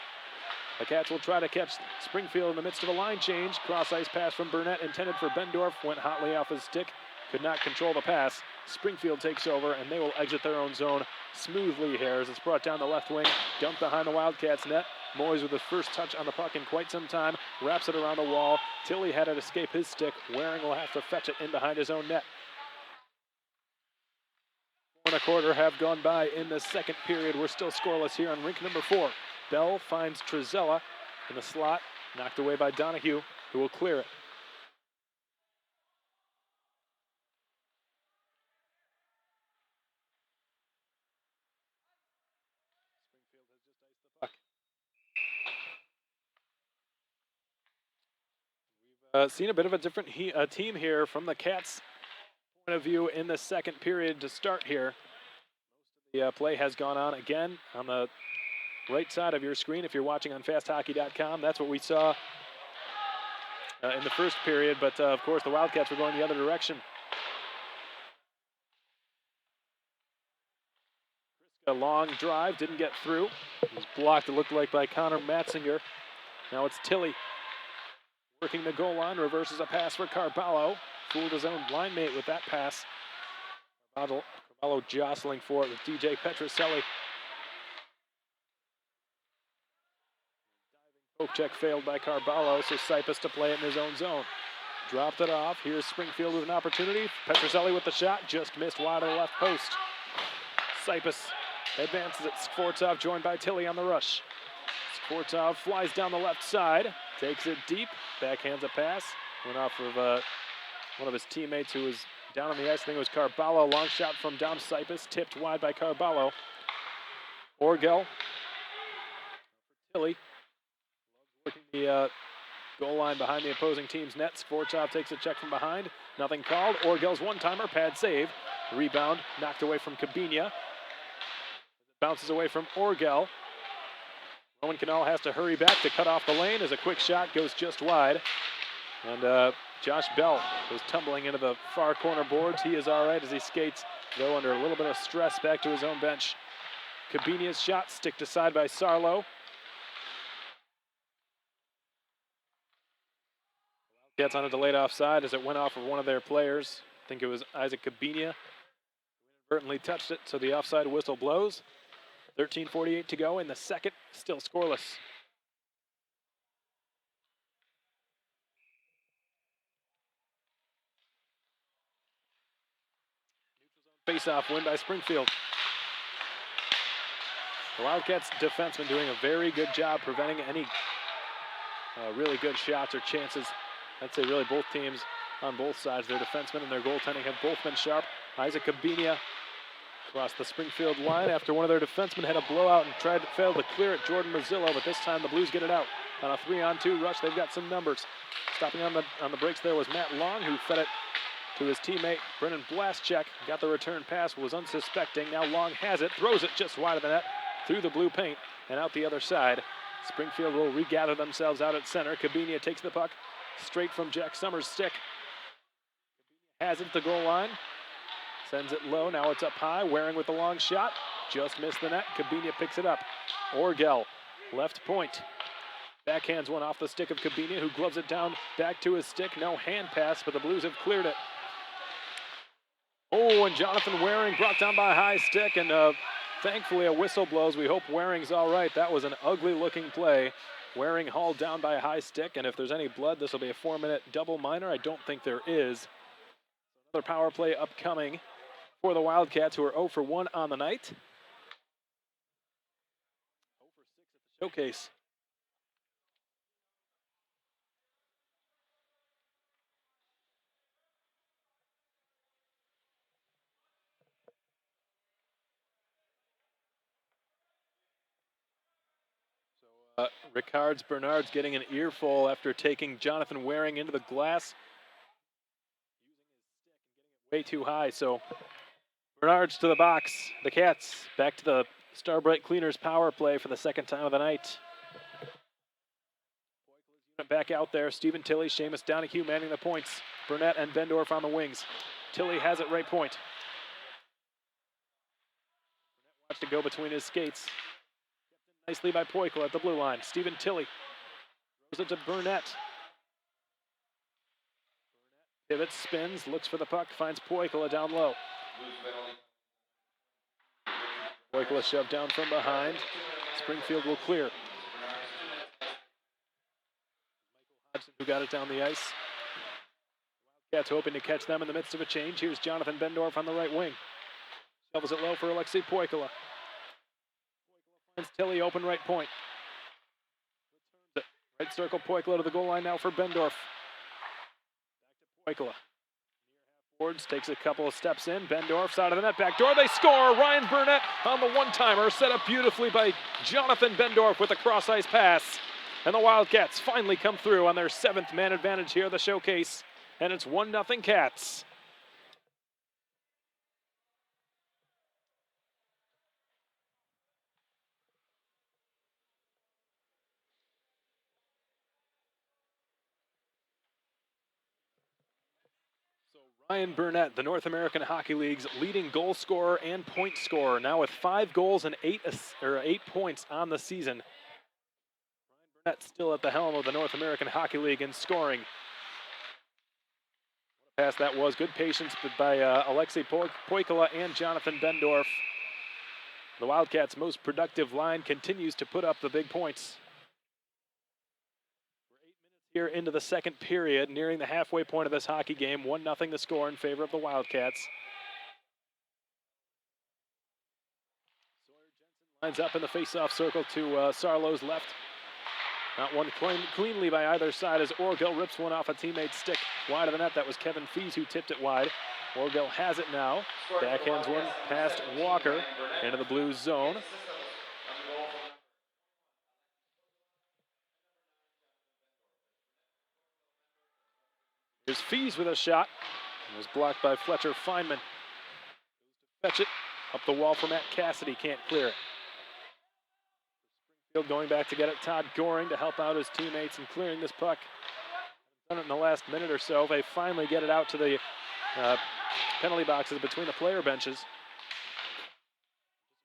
The Cats will try to catch Springfield in the midst of a line change. Cross ice pass from Burnett intended for Bendorf. Went hotly off his stick. Could not control the pass. Springfield takes over and they will exit their own zone smoothly here as it's brought down the left wing. Dumped behind the Wildcats net. Moyes with his first touch on the puck in quite some time. Wraps it around the wall. Tilly had it escape his stick. Waring will have to fetch it in behind his own net. 4 1/4 have gone by in the second period. We're still scoreless here on rink number 4. Bell finds Trezella in the slot, knocked away by Donahue, who will clear it. Springfield has just iced the puck. We've seen a bit of a different team here from the Cats' point of view in the second period to start here. Most of the play has gone on again on the right side of your screen if you're watching on fasthockey.com. That's what we saw in the first period, but of course the Wildcats were going the other direction. A long drive, didn't get through. It was blocked, it looked like, by Connor Matzinger. Now it's Tilly working the goal line, reverses a pass for Carballo. Fooled his own line mate with that pass. Carballo jostling for it with DJ Petroselli. Poke check failed by Carballo, so Sipus to play it in his own zone. Dropped it off. Here's Springfield with an opportunity. Petroselli with the shot, just missed wide of the left post. Sipus advances it. Skvortsov joined by Tilly on the rush. Skvortsov flies down the left side, takes it deep, backhands a pass. Went off of one of his teammates who was down on the ice. I think it was Carballo. Long shot from Dom Sipus, tipped wide by Carballo. Orgel. Tilly. Working the goal line behind the opposing team's net. Skvortsov takes a check from behind. Nothing called. Orgel's one-timer, pad save. Rebound knocked away from Cabinia. Bounces away from Orgel. Roman Canal has to hurry back to cut off the lane as a quick shot goes just wide. And Josh Bell goes tumbling into the far corner boards. He is all right as he skates, though under a little bit of stress, back to his own bench. Cabinia's shot sticked aside by Sarlo. Gets on a delayed offside as it went off of one of their players. I think it was Isaac Cabinia. Inadvertently touched it, so the offside whistle blows. 13:48 to go in the second, still scoreless. Face-off win by Springfield. The Wildcats defensemen doing a very good job preventing any really good shots or chances. I'd say really both teams on both sides. Their defensemen and their goaltending have both been sharp. Isaac Cabinia across the Springfield line after one of their defensemen had a blowout and failed to clear it, Jordan Mazzillo, but this time the Blues get it out. On a 3-on-2 rush, they've got some numbers. Stopping on the breaks there was Matt Long, who fed it to his teammate, Brennan Blaschek. Got the return pass, was unsuspecting. Now Long has it, throws it just wide of the net, through the blue paint, and out the other side. Springfield will regather themselves out at center. Cabinia takes the puck straight from Jack Summers' stick. Has it at the goal line. Sends it low, now it's up high. Waring with the long shot. Just missed the net. Cabinia picks it up. Orgel, left point. Backhands one off the stick of Cabinia, who gloves it down back to his stick. No hand pass, but the Blues have cleared it. Oh, and Jonathan Waring brought down by a high stick, and thankfully a whistle blows. We hope Waring's all right. That was an ugly-looking play. Waring hauled down by a high stick, and if there's any blood, this will be a 4-minute double minor. I don't think there is. Another power play upcoming for the Wildcats, who are 0 for 1 on the night. showcase. Ricard's Bernard's getting an earful after taking Jonathan Waring into the glass. Way too high, so Bernard's to the box. The Cats back to the Starbright Cleaners power play for the second time of the night. Back out there, Stephen Tilley, Seamus Donahue manning the points. Burnett and Bendorf on the wings. Tilley has it right point. Watch to go between his skates. Nicely by Poikle at the blue line. Stephen Tilley throws it to Burnett. Pivots, spins, looks for the puck, finds Poikle down low. Poikle shoved down from behind. Springfield will clear. Hudson who got it down the ice. Wildcats hoping to catch them in the midst of a change. Here's Jonathan Bendorf on the right wing. Shovels it low for Alexei Poikle. Finds Tilley open right point. Right circle Poikle to the goal line now for Bendorf. Back to Poikle. Boards takes a couple of steps in. Bendorf's out of the net. Back door. They score. Ryan Burnett on the one-timer. Set up beautifully by Jonathan Bendorf with a cross-ice pass. And the Wildcats finally come through on their 7th man advantage here at the showcase. And it's 1-0 Cats. Ryan Burnett, the North American Hockey League's leading goal scorer and point scorer, now with 5 goals and 8 points on the season. Ryan Burnett still at the helm of the North American Hockey League in scoring. What a pass that was. Good patience by Alexei Poikle and Jonathan Bendorf. The Wildcats' most productive line continues to put up the big points. Here into the second period, nearing the halfway point of this hockey game. 1-0 the score in favor of the Wildcats. Lines up in the face-off circle to Sarlo's left. Not one cleanly by either side as Orgill rips one off a teammate's stick. Wide of the net, that was Kevin Fees who tipped it wide. Orgill has it now. Backhands one past Walker into the Blues zone. Here's Fees with a shot. It was blocked by Fletcher Feynman. Fetch it up the wall for Matt Cassidy. Can't clear it. Springfield going back to get it. Todd Goring to help out his teammates in clearing this puck. Done it in the last minute or so. They finally get it out to the penalty boxes between the player benches.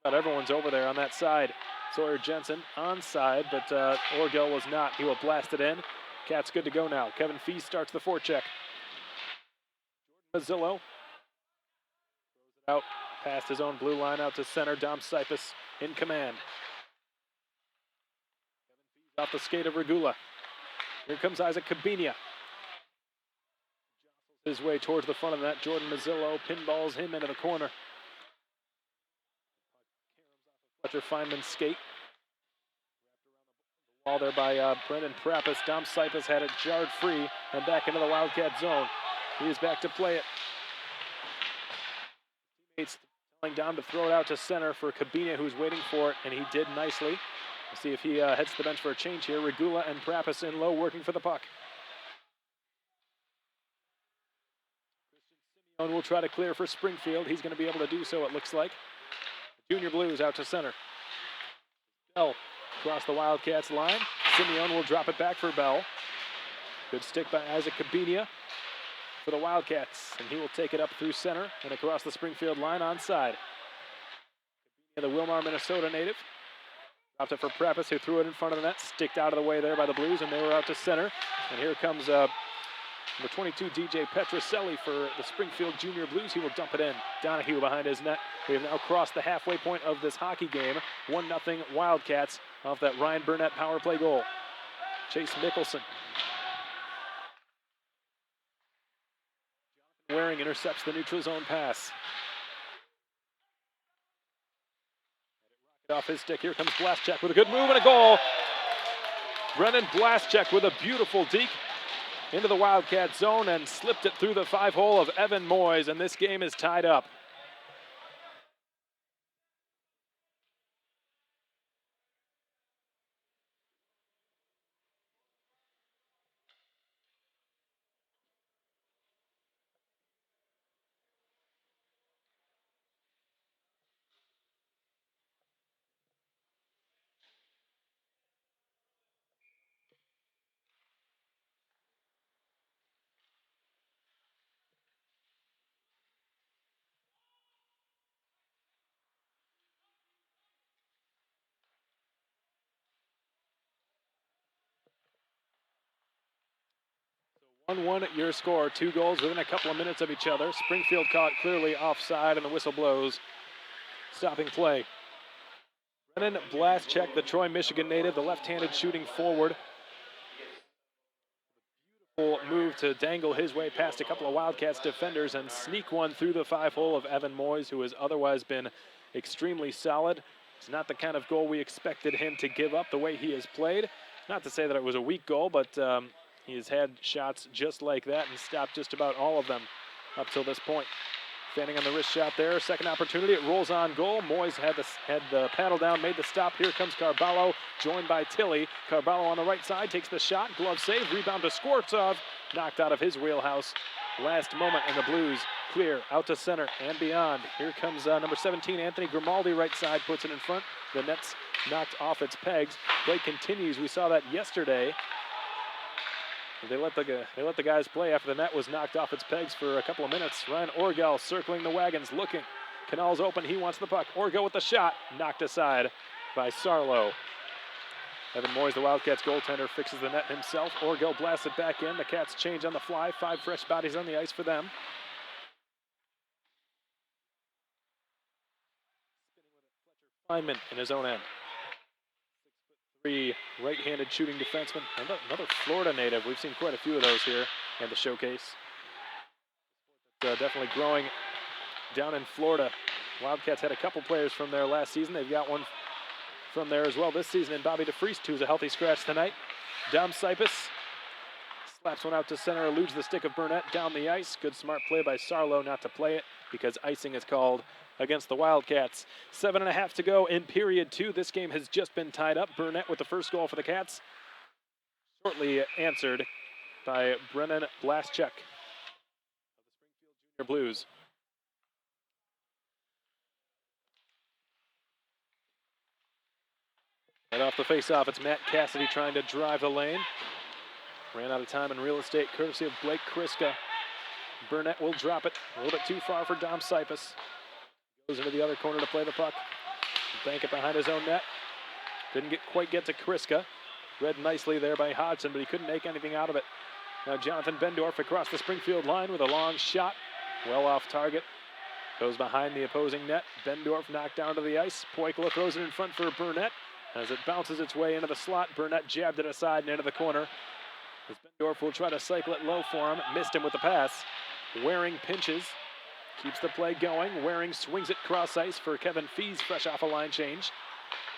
About everyone's over there on that side. Sawyer Jensen onside, but Orgill was not. He will blast it in. Cats good to go now. Kevin Fees starts the forecheck. Jordan Mazzillo throws it out past his own blue line out to center. Dom Sipus in command. Kevin Fees off the skate of Regula. Here comes Isaac Cabinia. Jostles his way towards the front of the net. Jordan Mazzillo pinballs him into the corner. Fletcher Feynman's skate. Wall there by Brendan Prappis. Dom Sipus had it jarred free and back into the Wildcat zone. He is back to play it. Teammates telling Dom to throw it out to center for Cabinia, who's waiting for it, and he did nicely. We'll see if he heads to the bench for a change here. Regula and Prappis in low, working for the puck. Christian Simeon will try to clear for Springfield. He's going to be able to do so, it looks like. The Junior Blues out to center. Bell across the Wildcats line. Simeon will drop it back for Bell. Good stick by Isaac Cabinia for the Wildcats, and he will take it up through center and across the Springfield line onside. Cabinia, the Wilmar, Minnesota native. Dropped it for Prappis, who threw it in front of the net. Sticked out of the way there by the Blues, and they were out to center. And here comes number 22, DJ Petroselli for the Springfield Junior Blues. He will dump it in. Donahue behind his net. We have now crossed the halfway point of this hockey game. 1-0 Wildcats off that Ryan Burnett power play goal. Chase Mickelson. Waring intercepts the neutral zone pass. Off his stick, here comes Blaschek with a good move and a goal. Brennan Blaschek with a beautiful deke into the Wildcat zone and slipped it through the 5-hole of Evan Moyes, and this game is tied up. So 1-1 your score, 2 goals within a couple of minutes of each other. Springfield caught clearly offside and the whistle blows, stopping play. Brennan Blaschek, the Troy, Michigan native, the left-handed shooting forward. Move to dangle his way past a couple of Wildcats defenders and sneak one through the 5-hole of Evan Moyes, who has otherwise been extremely solid. It's not the kind of goal we expected him to give up the way he has played. Not to say that it was a weak goal, but he has had shots just like that and stopped just about all of them up till this point. Standing on the wrist shot there, second opportunity, it rolls on goal. Moyes had the paddle down, made the stop. Here comes Carballo, joined by Tilly. Carballo on the right side, takes the shot, glove save, rebound to Skvortsov, knocked out of his wheelhouse. Last moment, and the Blues clear out to center and beyond. Here comes number 17, Anthony Grimaldi, right side, puts it in front. The net's knocked off its pegs. Play continues. We saw that yesterday. They let the guys play after the net was knocked off its pegs for a couple of minutes. Ryan Orgel circling the wagons, looking. Canal's open, he wants the puck. Orgel with the shot, knocked aside by Sarlo. Evan Moyes, the Wildcats goaltender, fixes the net himself. Orgel blasts it back in. The Cats change on the fly. 5 fresh bodies on the ice for them. Feynman in his own end. 6'3" right-handed shooting defenseman. Another Florida native. We've seen quite a few of those here in the showcase. Definitely growing down in Florida. Wildcats had a couple players from there last season. They've got one from there as well this season in Bobby DeFries, who's a healthy scratch tonight. Dom Sipus slaps one out to center, eludes the stick of Burnett down the ice. Good smart play by Sarlo not to play it because icing is called against the Wildcats. 7.5 to go in period 2. This game has just been tied up. Burnett with the first goal for the Cats. Shortly answered by Brennan Blaschek of the Springfield Jr Blues. Right off the face-off, it's Matt Cassidy trying to drive the lane. Ran out of time in real estate, courtesy of Blake Kriska. Burnett will drop it a little bit too far for Dom Sipus. Goes into the other corner to play the puck. Bank it behind his own net. Didn't quite get to Kriska. Read nicely there by Hodgson, but he couldn't make anything out of it. Now Jonathan Bendorf across the Springfield line with a long shot. Well off target. Goes behind the opposing net. Bendorf knocked down to the ice. Poikla throws it in front for Burnett. As it bounces its way into the slot, Burnett jabbed it aside and into the corner. As Bendorf will try to cycle it low for him. Missed him with the pass. Waring pinches. Keeps the play going. Waring swings it cross ice for Kevin Fees, fresh off a line change.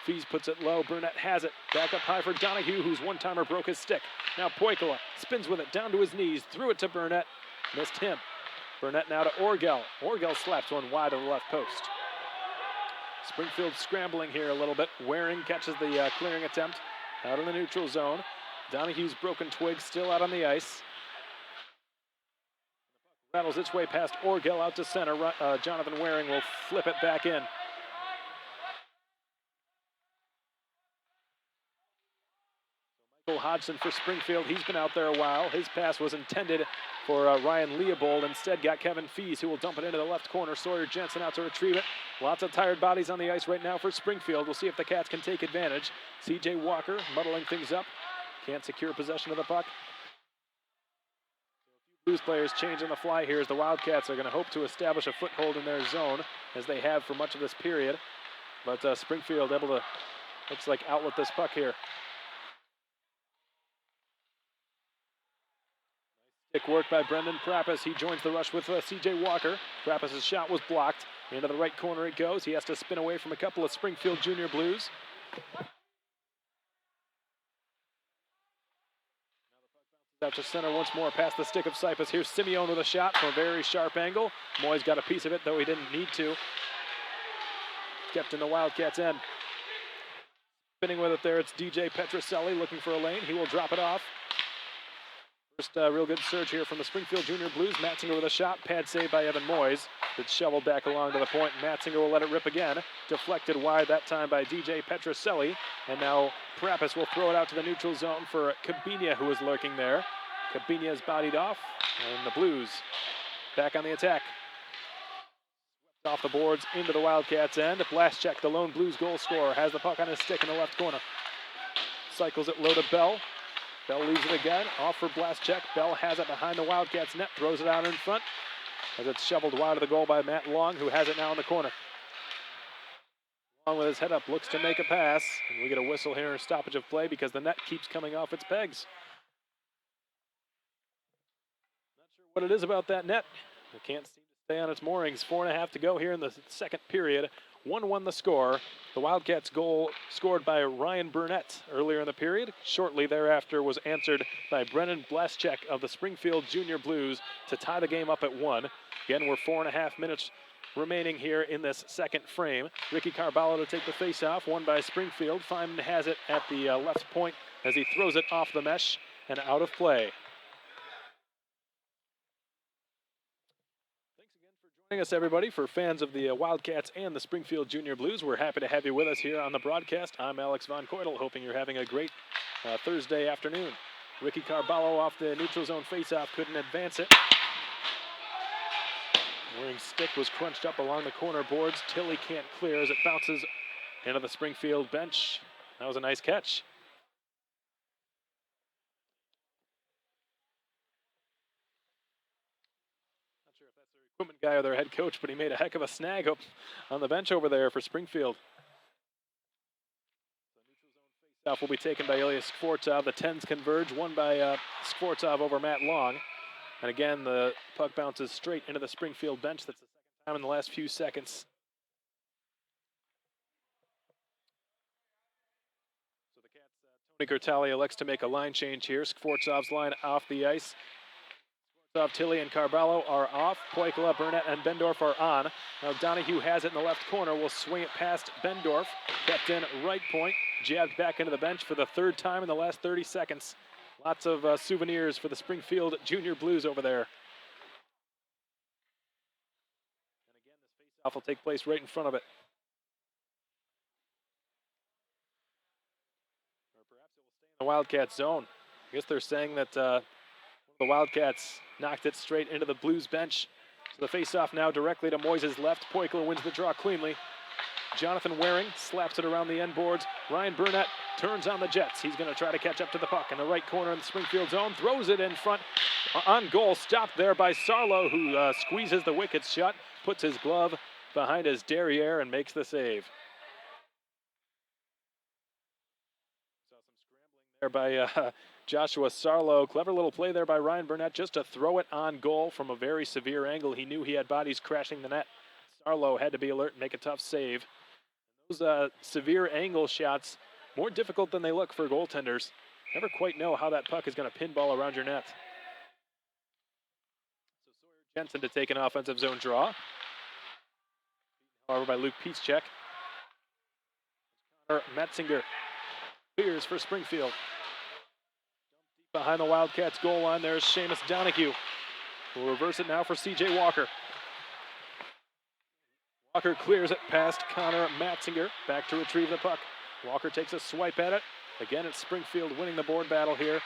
Fees puts it low. Burnett has it. Back up high for Donahue, whose one-timer broke his stick. Now Poikla spins with it down to his knees. Threw it to Burnett. Missed him. Burnett now to Orgel. Orgel slaps one wide of the left post. Springfield scrambling here a little bit. Waring catches the clearing attempt out in the neutral zone. Donahue's broken twig still out on the ice. Rattles its way past Orgel out to center. Jonathan Waring will flip it back in. Michael Hodgson for Springfield. He's been out there a while. His pass was intended for Ryan Leopold. Instead got Kevin Fees, who will dump it into the left corner. Sawyer Jensen out to retrieve it. Lots of tired bodies on the ice right now for Springfield. We'll see if the Cats can take advantage. C.J. Walker muddling things up. Can't secure possession of the puck. Blues players change on the fly here as the Wildcats are going to hope to establish a foothold in their zone, as they have for much of this period. But Springfield able to, looks like, outlet this puck here. Stick work by Brendan Prappas. He joins the rush with CJ Walker. Prappas' shot was blocked. Into the right corner it goes. He has to spin away from a couple of Springfield Jr. Blues. Out to center once more past the stick of Cyprus. Here's Simeone with a shot from a very sharp angle. Moyes got a piece of it, though he didn't need to. Kept in the Wildcats' end. Spinning with it there, it's DJ Petroselli looking for a lane. He will drop it off. First real good surge here from the Springfield Jr. Blues. Matzinger with a shot. Pad save by Evan Moyes. It's shoveled back along to the point. Matzinger will let it rip again. Deflected wide that time by DJ Petroselli. And now Prappas will throw it out to the neutral zone for Cabinia, who is lurking there. Cabinia is bodied off. And the Blues back on the attack. Off the boards into the Wildcats' end. Blaszczak, the lone Blues goal scorer, has the puck on his stick in the left corner. Cycles it low to Bell. Bell leaves it again, off for Blaszczak. Bell has it behind the Wildcats' net, throws it out in front as it's shoveled wide of the goal by Matt Long, who has it now in the corner. Long with his head up, looks to make a pass, and we get a whistle here, a stoppage of play because the net keeps coming off its pegs. Not sure what it is about that net. It can't seem to stay on its moorings. 4.5 to go here in the second period. 1-1 the score. The Wildcats' goal scored by Ryan Burnett earlier in the period. Shortly thereafter was answered by Brennan Blaszczak of the Springfield Jr. Blues to tie the game up at 1. Again, we're 4.5 minutes remaining here in this second frame. Ricky Carballo to take the face-off, won by Springfield. Feynman has it at the left point as he throws it off the mesh and out of play. Joining us, everybody, for fans of the Wildcats and the Springfield Jr. Blues. We're happy to have you with us here on the broadcast. I'm Alex Von Keudel, hoping you're having a great Thursday afternoon. Ricky Carballo off the neutral zone faceoff, couldn't advance it. Wearing stick was crunched up along the corner boards. Tilley can't clear as it bounces into the Springfield bench. That was a nice catch. Equipment guy or their head coach, but he made a heck of a snag up on the bench over there for Springfield. The neutral zone faceoff will be taken by Ilya Skvortsov. The 10s converge, won by Skvortsov over Matt Long. And again, the puck bounces straight into the Springfield bench. That's the second time in the last few seconds. So the Cats, Tony Curtali elects to make a line change here. Skvortsov's line off the ice. Tilly and Carballo are off. Poikala, Burnett, and Bendorf are on. Now Donahue has it in the left corner. Will swing it past Bendorf. Kept in right point. Jabbed back into the bench for the third time in the last 30 seconds. Lots of souvenirs for the Springfield Junior Blues over there. And again, this face-off will take place right in front of it. Or perhaps it will stay in the Wildcats zone. I guess they're saying that the Wildcats knocked it straight into the Blues bench. So the face-off now directly to Moyes' left. Poikala wins the draw cleanly. Jonathan Waring slaps it around the end boards. Ryan Burnett turns on the Jets. He's going to try to catch up to the puck in the right corner in the Springfield zone. Throws it in front on goal. Stopped there by Sarlo, who squeezes the wickets shut. Puts his glove behind his derriere and makes the save. Saw some scrambling there by Joshua Sarlo. Clever little play there by Ryan Burnett just to throw it on goal from a very severe angle. He knew he had bodies crashing the net. Sarlo had to be alert and make a tough save. Those severe angle shots, more difficult than they look for goaltenders. Never quite know how that puck is going to pinball around your net. So Sawyer Jensen to take an offensive zone draw. However, by Luke Piszczek. Connor Metzinger clears for Springfield. Behind the Wildcats goal line, there's Seamus Donahue. We'll reverse it now for CJ Walker. Walker clears it past Connor Matzinger. Back to retrieve the puck. Walker takes a swipe at it. Again, it's Springfield winning the board battle here.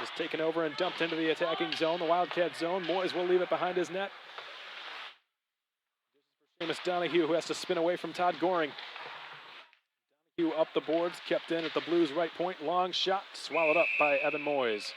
Is taken over and dumped into the attacking zone, the Wildcat zone. Moyes will leave it behind his net. Seamus Donahue, who has to spin away from Todd Goring. Donahue up the boards, kept in at the Blues' right point. Long shot, swallowed up by Evan Moyes.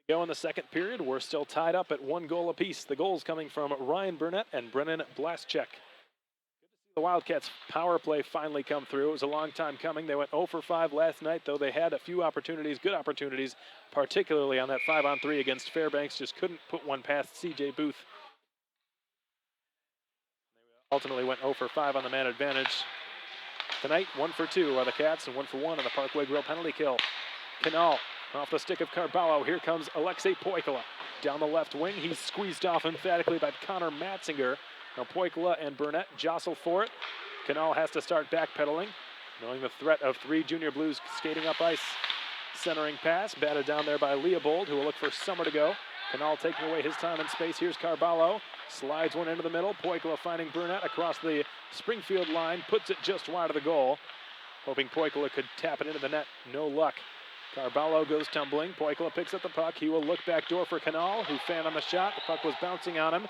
3:10 to go in the second period. We're still tied up at 1 goal apiece. The goals coming from Ryan Burnett and Brennan Blaszczak. Good to see The Wildcats' power play finally come through. It was a long time coming. They went 0 for 5 last night, though they had a few opportunities, good opportunities, particularly on that 5-on-3 against Fairbanks. Just couldn't put one past C.J. Booth. Ultimately went 0 for 5 on the man advantage. Tonight, 1 for 2 are the Cats and 1 for 1 on the Parkway Grill penalty kill. Canal off the stick of Carballo. Here comes Alexei Poikala. Down the left wing, he's squeezed off emphatically by Connor Matzinger. Now Poikala and Burnett jostle for it. Canal has to start backpedaling, knowing the threat of 3 Junior Blues skating up ice. Centering pass, batted down there by Leopold, who will look for Summer to go. Canal taking away his time and space. Here's Carballo. Slides one into the middle. Poikala finding Burnett across the Springfield line. Puts it just wide of the goal. Hoping Poikala could tap it into the net. No luck. Carballo goes tumbling. Poikala picks up the puck. He will look backdoor for Canal, who fanned on the shot. The puck was bouncing on him,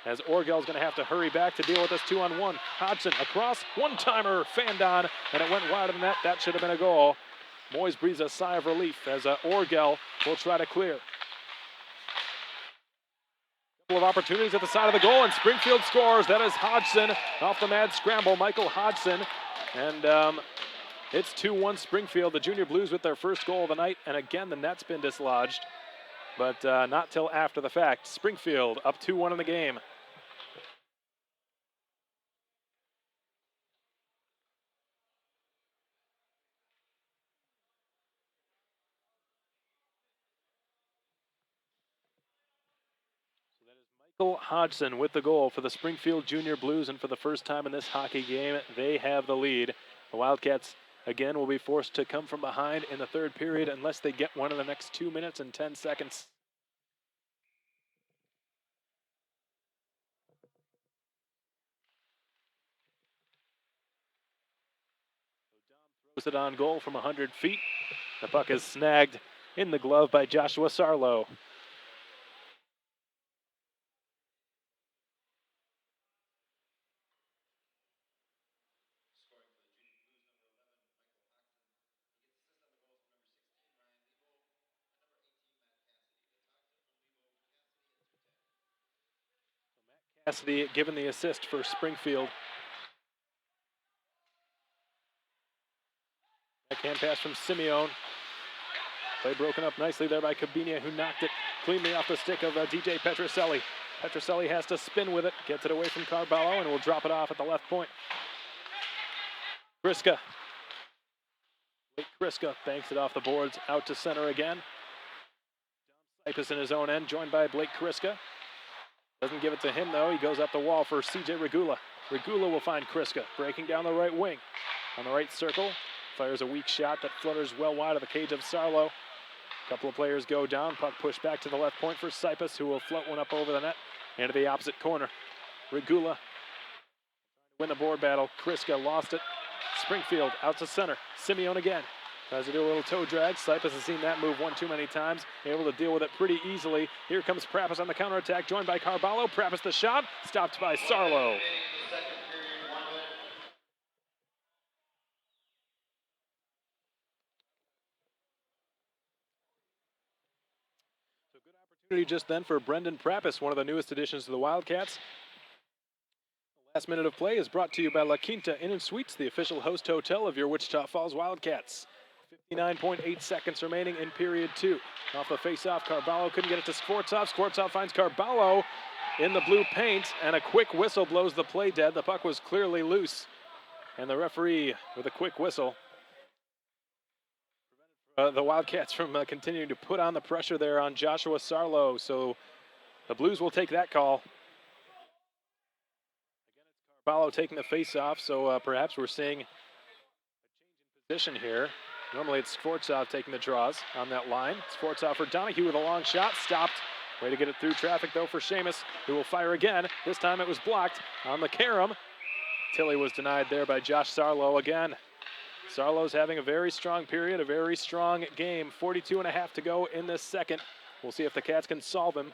as Orgel's going to have to hurry back to deal with this 2-on-1. Hodgson across, one-timer, fanned on, and it went wide of the net. That should have been a goal. Moyes breathes a sigh of relief as Orgel will try to clear. Couple of opportunities at the side of the goal, and Springfield scores. That is Hodgson off the mad scramble, Michael Hodgson. And it's 2-1 Springfield. The Junior Blues with their first goal of the night, and again the net's been dislodged, but not till after the fact. Springfield up 2-1 in the game. Michael Hodgson with the goal for the Springfield Junior Blues, and for the first time in this hockey game, they have the lead. The Wildcats, again, will be forced to come from behind in the third period unless they get one in the next 2 minutes and 10 seconds. Throws it on goal from 100 feet. The puck is snagged in the glove by Joshua Sarlo. Cassidy given the assist for Springfield. Backhand pass from Simeone. Play broken up nicely there by Cabinia, who knocked it cleanly off the stick of DJ Petroselli. Petroselli has to spin with it, gets it away from Carballo, and will drop it off at the left point. Kriska. Kriska banks it off the boards, out to center again. Cypus in his own end, joined by Blake Kriska. Doesn't give it to him, though. He goes up the wall for CJ Regula. Regula will find Kriska, breaking down the right wing. On the right circle, fires a weak shot that flutters well wide of the cage of Sarlo. A couple of players go down. Puck pushed back to the left point for Cypus, who will float one up over the net into the opposite corner. Regula win the board battle. Kriska lost it. Springfield out to center. Simeone again. Tries to do a little toe drag. Cypus has seen that move one too many times. Able to deal with it pretty easily. Here comes Prappis on the counterattack, joined by Carballo. Prappis the shot, stopped by Sarlo. So good opportunity just then for Brendan Prappis, one of the newest additions to the Wildcats. The last minute of play is brought to you by La Quinta Inn & Suites, the official host hotel of your Wichita Falls Wildcats. 59.8 seconds remaining in period 2. Off the face-off, Carballo couldn't get it to Skvortsov. Skvortsov finds Carballo in the blue paint, and a quick whistle blows the play dead. The puck was clearly loose, and the referee, with a quick whistle, the Wildcats from continuing to put on the pressure there on Joshua Sarlo. So the Blues will take that call. Again, it's Carballo taking the face-off, so perhaps we're seeing a change in position here. Normally it's Skvortsov taking the draws on that line. Skvortsov for Donahue with a long shot, stopped. Way to get it through traffic though for Seamus, who will fire again. This time it was blocked on the carom. Tilly was denied there by Josh Sarlo again. Sarlo's having a very strong period, a very strong game. 42.5 to go in this second. We'll see if the Cats can solve him.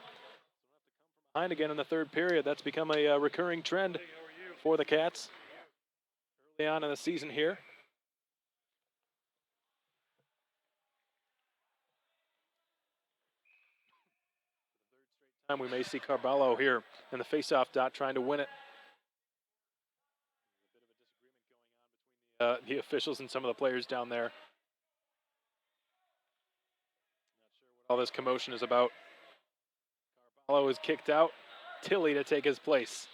Behind again in the third period. That's become a recurring trend for the Cats early on in the season here. Time we may see Carballo here in the faceoff dot trying to win it. the officials and some of the players down there. Not sure what all this commotion is about. Carvalho is kicked out. Tilly to take his place.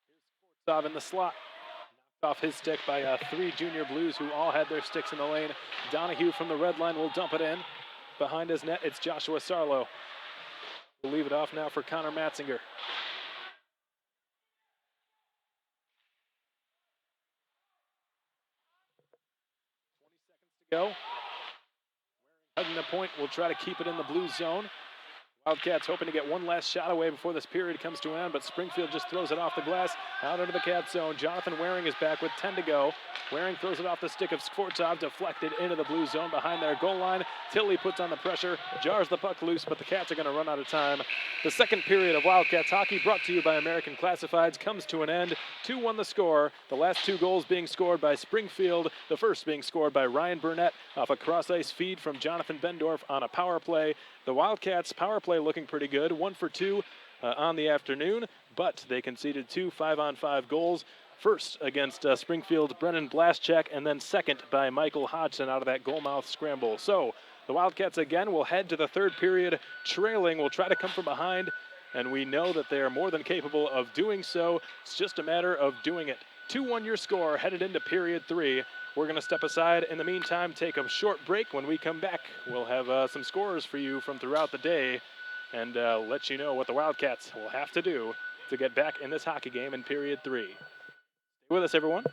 Here's Sportsov in the slot. Knocked off his stick by 3 junior Blues who all had their sticks in the lane. Donahue from the red line will dump it in. Behind his net, it's Joshua Sarlo. We'll leave it off now for Connor Matzinger. 20 seconds to go. Hugging the point, will try to keep it in the blue zone. Wildcats hoping to get one last shot away before this period comes to an end, but Springfield just throws it off the glass out into the Cat zone. Jonathan Waring is back with 10 to go. Waring throws it off the stick of Skvortsov, deflected into the blue zone behind their goal line. Tilly puts on the pressure, jars the puck loose, but the Cats are going to run out of time. The second period of Wildcats hockey, brought to you by American Classifieds, comes to an end. 2-1 the score. The last 2 goals being scored by Springfield, the first being scored by Ryan Burnett off a cross-ice feed from Jonathan Bendorf on a power play. The Wildcats power play looking pretty good, 1 for 2 on the afternoon, but they conceded 2 5-on-5 goals. First against Springfield's Brennan Blaschek, and then second by Michael Hodgson out of that goal mouth scramble. So the Wildcats again will head to the third period trailing, will try to come from behind, and we know that they are more than capable of doing so. It's just a matter of doing it. 2-1 your score headed into period 3. We're going to step aside. In the meantime, take a short break. When we come back, we'll have some scores for you from throughout the day and let you know what the Wildcats will have to do to get back in this hockey game in period 3. Stay with us, everyone.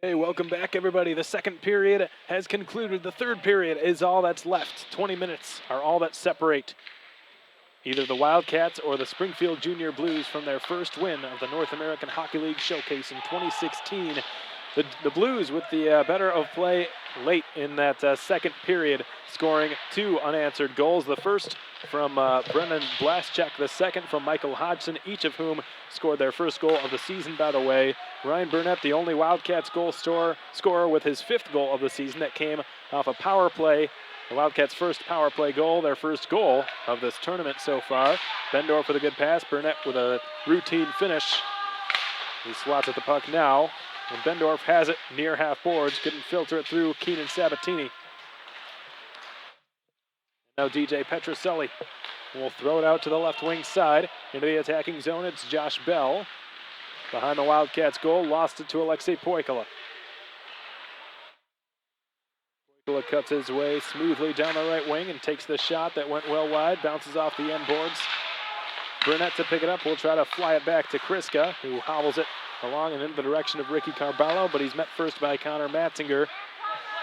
Hey, welcome back, everybody. The second period has concluded. The third period is all that's left. 20 minutes are all that separate either the Wildcats or the Springfield Jr. Blues from their first win of the North American Hockey League Showcase in 2016. The Blues with the better of play late in that second period, scoring 2 unanswered goals. The first from Brennan Blaschek, the second from Michael Hodgson, each of whom scored their first goal of the season, by the way. Ryan Burnett, the only Wildcats goal scorer with his 5th goal of the season that came off a power play. The Wildcats' first power play goal, their first goal of this tournament so far. Bendorf with a good pass, Burnett with a routine finish. He swats at the puck now, and Bendorf has it near half boards, couldn't filter it through Keenan Sabatini. Now DJ Petroselli will throw it out to the left wing side. Into the attacking zone, it's Josh Bell. Behind the Wildcats goal, lost it to Alexei Poikala. Poikala cuts his way smoothly down the right wing and takes the shot that went well wide, bounces off the end boards. Burnett to pick it up, will try to fly it back to Kriska, who hobbles it along and in the direction of Ricky Carballo, but he's met first by Connor Matzinger.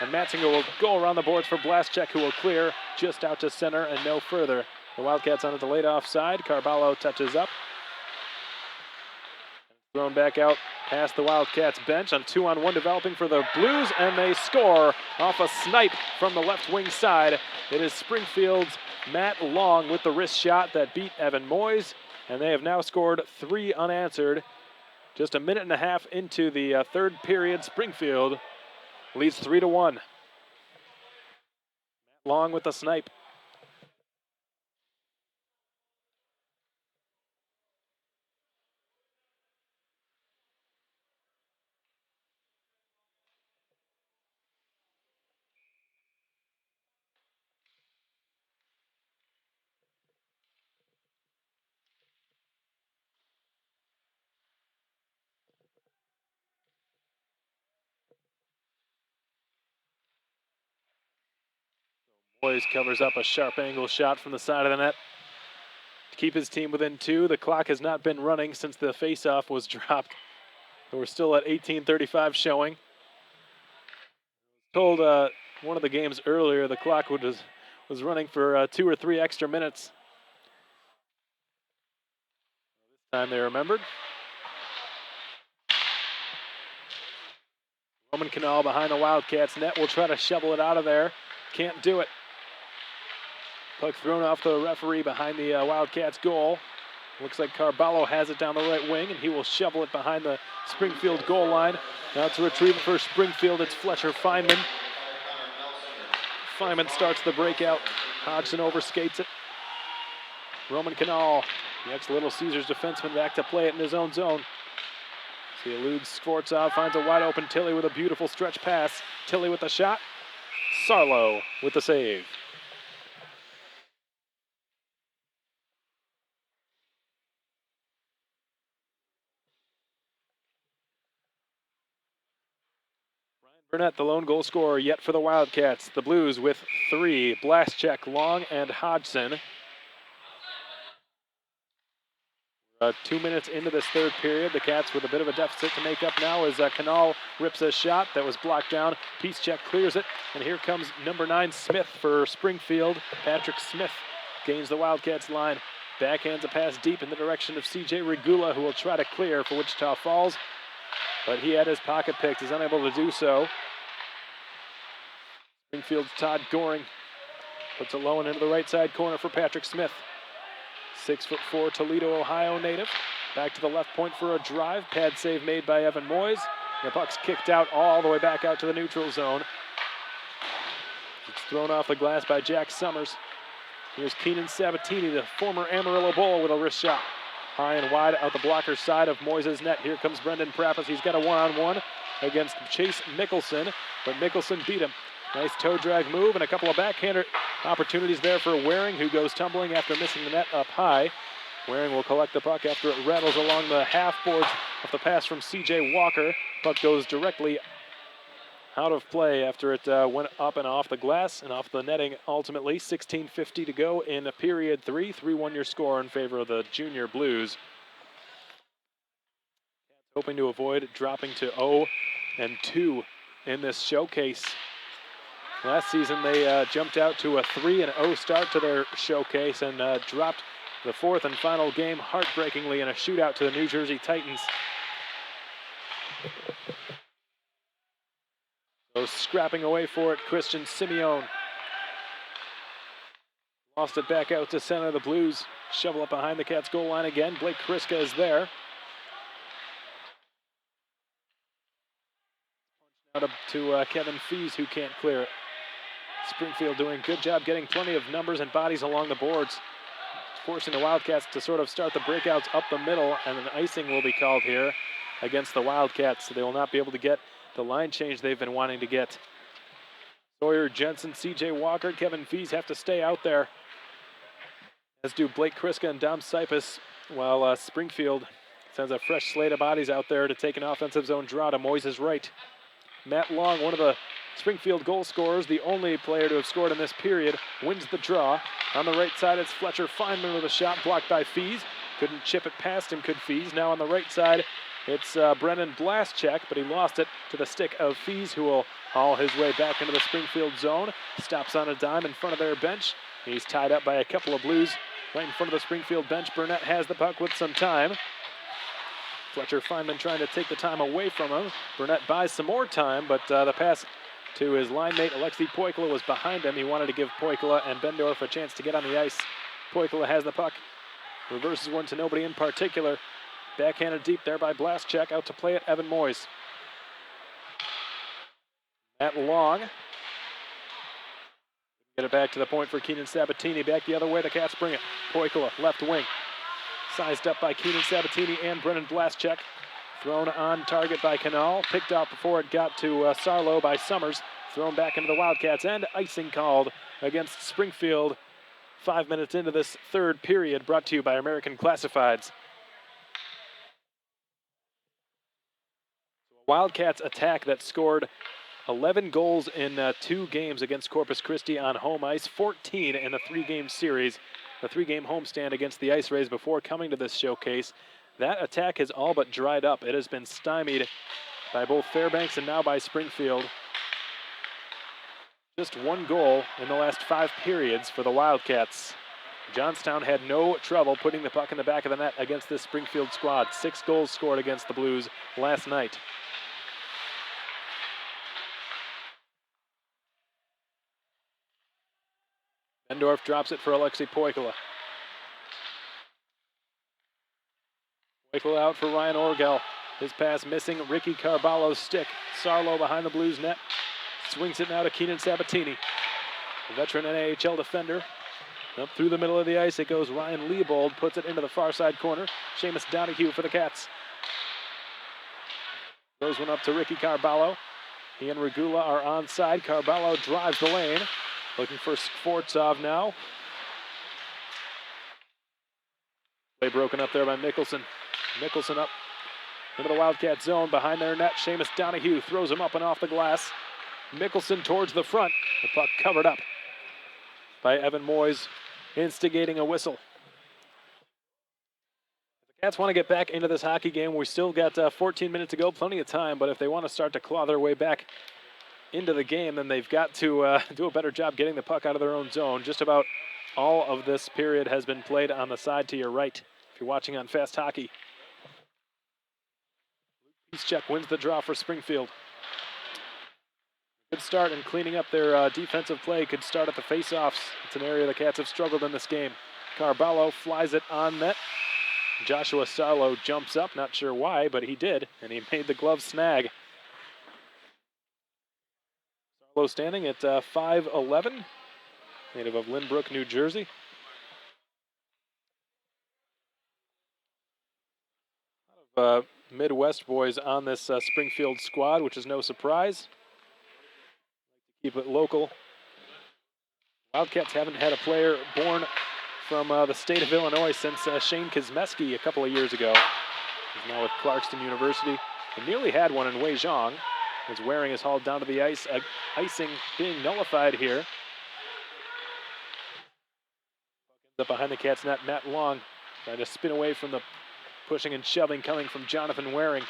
And Matzinger will go around the boards for Blaschek, who will clear just out to center and no further. The Wildcats on the delayed offside. Carballo touches up. Thrown back out past the Wildcats bench on 2-on-1 developing for the Blues, and they score off a snipe from the left wing side. It is Springfield's Matt Long with the wrist shot that beat Evan Moyes, and they have now scored 3 unanswered. Just a minute and a half into the third period, Springfield leads 3-1. Matt Long with the snipe. Moyes covers up a sharp angle shot from the side of the net to keep his team within 2. The clock has not been running since the faceoff was dropped. We're still at 18:35 showing. Told one of the games earlier the clock was running for 2 or 3 extra minutes. This time they remembered. Roman Canal behind the Wildcats net will try to shovel it out of there. Can't do it. Puck thrown off the referee behind the Wildcats goal. Looks like Carballo has it down the right wing, and he will shovel it behind the Springfield goal line. Now to retrieve it for Springfield, it's Fletcher Feynman. Feynman starts the breakout. Hodgson overskates it. Roman Canal, the ex-Little Caesars defenseman, back to play it in his own zone. He eludes Skvortsov, finds a wide open Tilly with a beautiful stretch pass. Tilly with the shot. Sarlo with the save. Burnett, the lone goal scorer yet for the Wildcats. The Blues with 3. Blaschek, Long, and Hodgson. 2 minutes into this third period. The Cats with a bit of a deficit to make up now as Canal rips a shot that was blocked down. Peacecheck clears it, and here comes number 9 Smith for Springfield. Patrick Smith gains the Wildcats line. Backhands a pass deep in the direction of CJ Regula, who will try to clear for Wichita Falls. But he had his pocket picked, is unable to do so. Springfield's Todd Goring puts it low and into the right side corner for Patrick Smith. 6'4" Toledo, Ohio native. Back to the left point for a drive. Pad save made by Evan Moyes. The puck's kicked out all the way back out to the neutral zone. It's thrown off the glass by Jack Summers. Here's Keenan Sabatini, the former Amarillo Bull, with a wrist shot. High and wide out the blocker side of Moyes' net. Here comes Brendan Prappas. He's got a one-on-one against Chase Mickelson, but Mickelson beat him. Nice toe drag move and a couple of backhander opportunities there for Waring, who goes tumbling after missing the net up high. Waring will collect the puck after it rattles along the half boards off the pass from C.J. Walker. Puck goes directly out of play after it went up and off the glass and off the netting ultimately. 16:50 to go in period 3. 3-1 your score in favor of the Junior Blues. Hoping to avoid dropping to 0 3-2 in this showcase. Last season they jumped out to a 3-0 start to their showcase and dropped the fourth and final game heartbreakingly in a shootout to the New Jersey Titans. So scrapping away for it, Christian Simeone. Lost it back out to center. The Blues shovel up behind the Cats goal line again. Blake Kriska is there. Out up to Kevin Fees, who can't clear it. Springfield doing a good job getting plenty of numbers and bodies along the boards, forcing the Wildcats to sort of start the breakouts up the middle, and an icing will be called here against the Wildcats. So they will not be able to get the line change they've been wanting to get. Sawyer, Jensen, C.J. Walker, Kevin Fees have to stay out there, as do Blake Kriska and Dom Sipis, while Springfield sends a fresh slate of bodies out there to take an offensive zone draw to Moises' right. Matt Long, one of the Springfield goal scorers, the only player to have scored in this period, wins the draw. On the right side, it's Fletcher Feynman with a shot blocked by Fees. Couldn't chip it past him, could Fees. Now on the right side, it's Brennan Blaschek, but he lost it to the stick of Fees, who will haul his way back into the Springfield zone. Stops on a dime in front of their bench. He's tied up by a couple of Blues right in front of the Springfield bench. Burnett has the puck with some time. Fletcher Feynman trying to take the time away from him. Burnett buys some more time, but the pass to his line mate Alexei Poikula was behind him. He wanted to give Poikula and Bendorf a chance to get on the ice. Poikula has the puck. Reverses one to nobody in particular. Backhanded deep there by Blaschek. Out to play it, Evan Moyes. Matt Long. Get it back to the point for Keenan Sabatini. Back the other way, the Cats bring it. Poikula, left wing. Sized up by Keenan Sabatini and Brennan Blaschek. Thrown on target by Canal. Picked out before it got to Sarlo by Summers. Thrown back into the Wildcats, and icing called against Springfield 5 minutes into this third period, brought to you by American Classifieds. Wildcats attack that scored 11 goals in 2 games against Corpus Christi on home ice, 14 in the 3-game series, the 3-game homestand against the Ice Rays before coming to this showcase. That attack has all but dried up. It has been stymied by both Fairbanks and now by Springfield. Just 1 goal in the last 5 periods for the Wildcats. Johnstown had no trouble putting the puck in the back of the net against this Springfield squad. 6 goals scored against the Blues last night. Bendorf drops it for Alexei Poikula. Poikula out for Ryan Orgel. His pass missing Ricky Carballo's stick. Sarlo behind the Blues net. Swings it now to Keenan Sabatini. A veteran NAHL defender. Up through the middle of the ice, it goes Ryan Liebold. Puts it into the far side corner. Seamus Donahue for the Cats. Throws one up to Ricky Carballo. He and Regula are onside. Carballo drives the lane. Looking for Skvortsov now. Play broken up there by Mickelson. Mickelson up into the Wildcat zone behind their net. Seamus Donahue throws him up and off the glass. Mickelson towards the front. The puck covered up by Evan Moyes, instigating a whistle. The Cats want to get back into this hockey game. We still got 14 minutes to go, plenty of time, but if they want to start to claw their way back into the game, then they've got to do a better job getting the puck out of their own zone. Just about all of this period has been played on the side to your right, if you're watching on Fast Hockey. Peacecheck wins the draw for Springfield. Good start in cleaning up their defensive play. Could start at the face-offs. It's an area the Cats have struggled in this game. Carballo flies it on net. Joshua Sarlo jumps up, not sure why, but he did, and he made the glove snag. Sarlo standing at 5'11", native of Lynbrook, New Jersey. A lot of Midwest boys on this Springfield squad, which is no surprise. Keep it local. Wildcats haven't had a player born from the state of Illinois since Shane Kosmeski a couple of years ago. He's now with Clarkston University. They nearly had one in Wei Zhang. As Waring is hauled down to the ice. Icing being nullified here. Up behind the Cats net, Matt Long trying to spin away from the pushing and shoving coming from Jonathan Waring.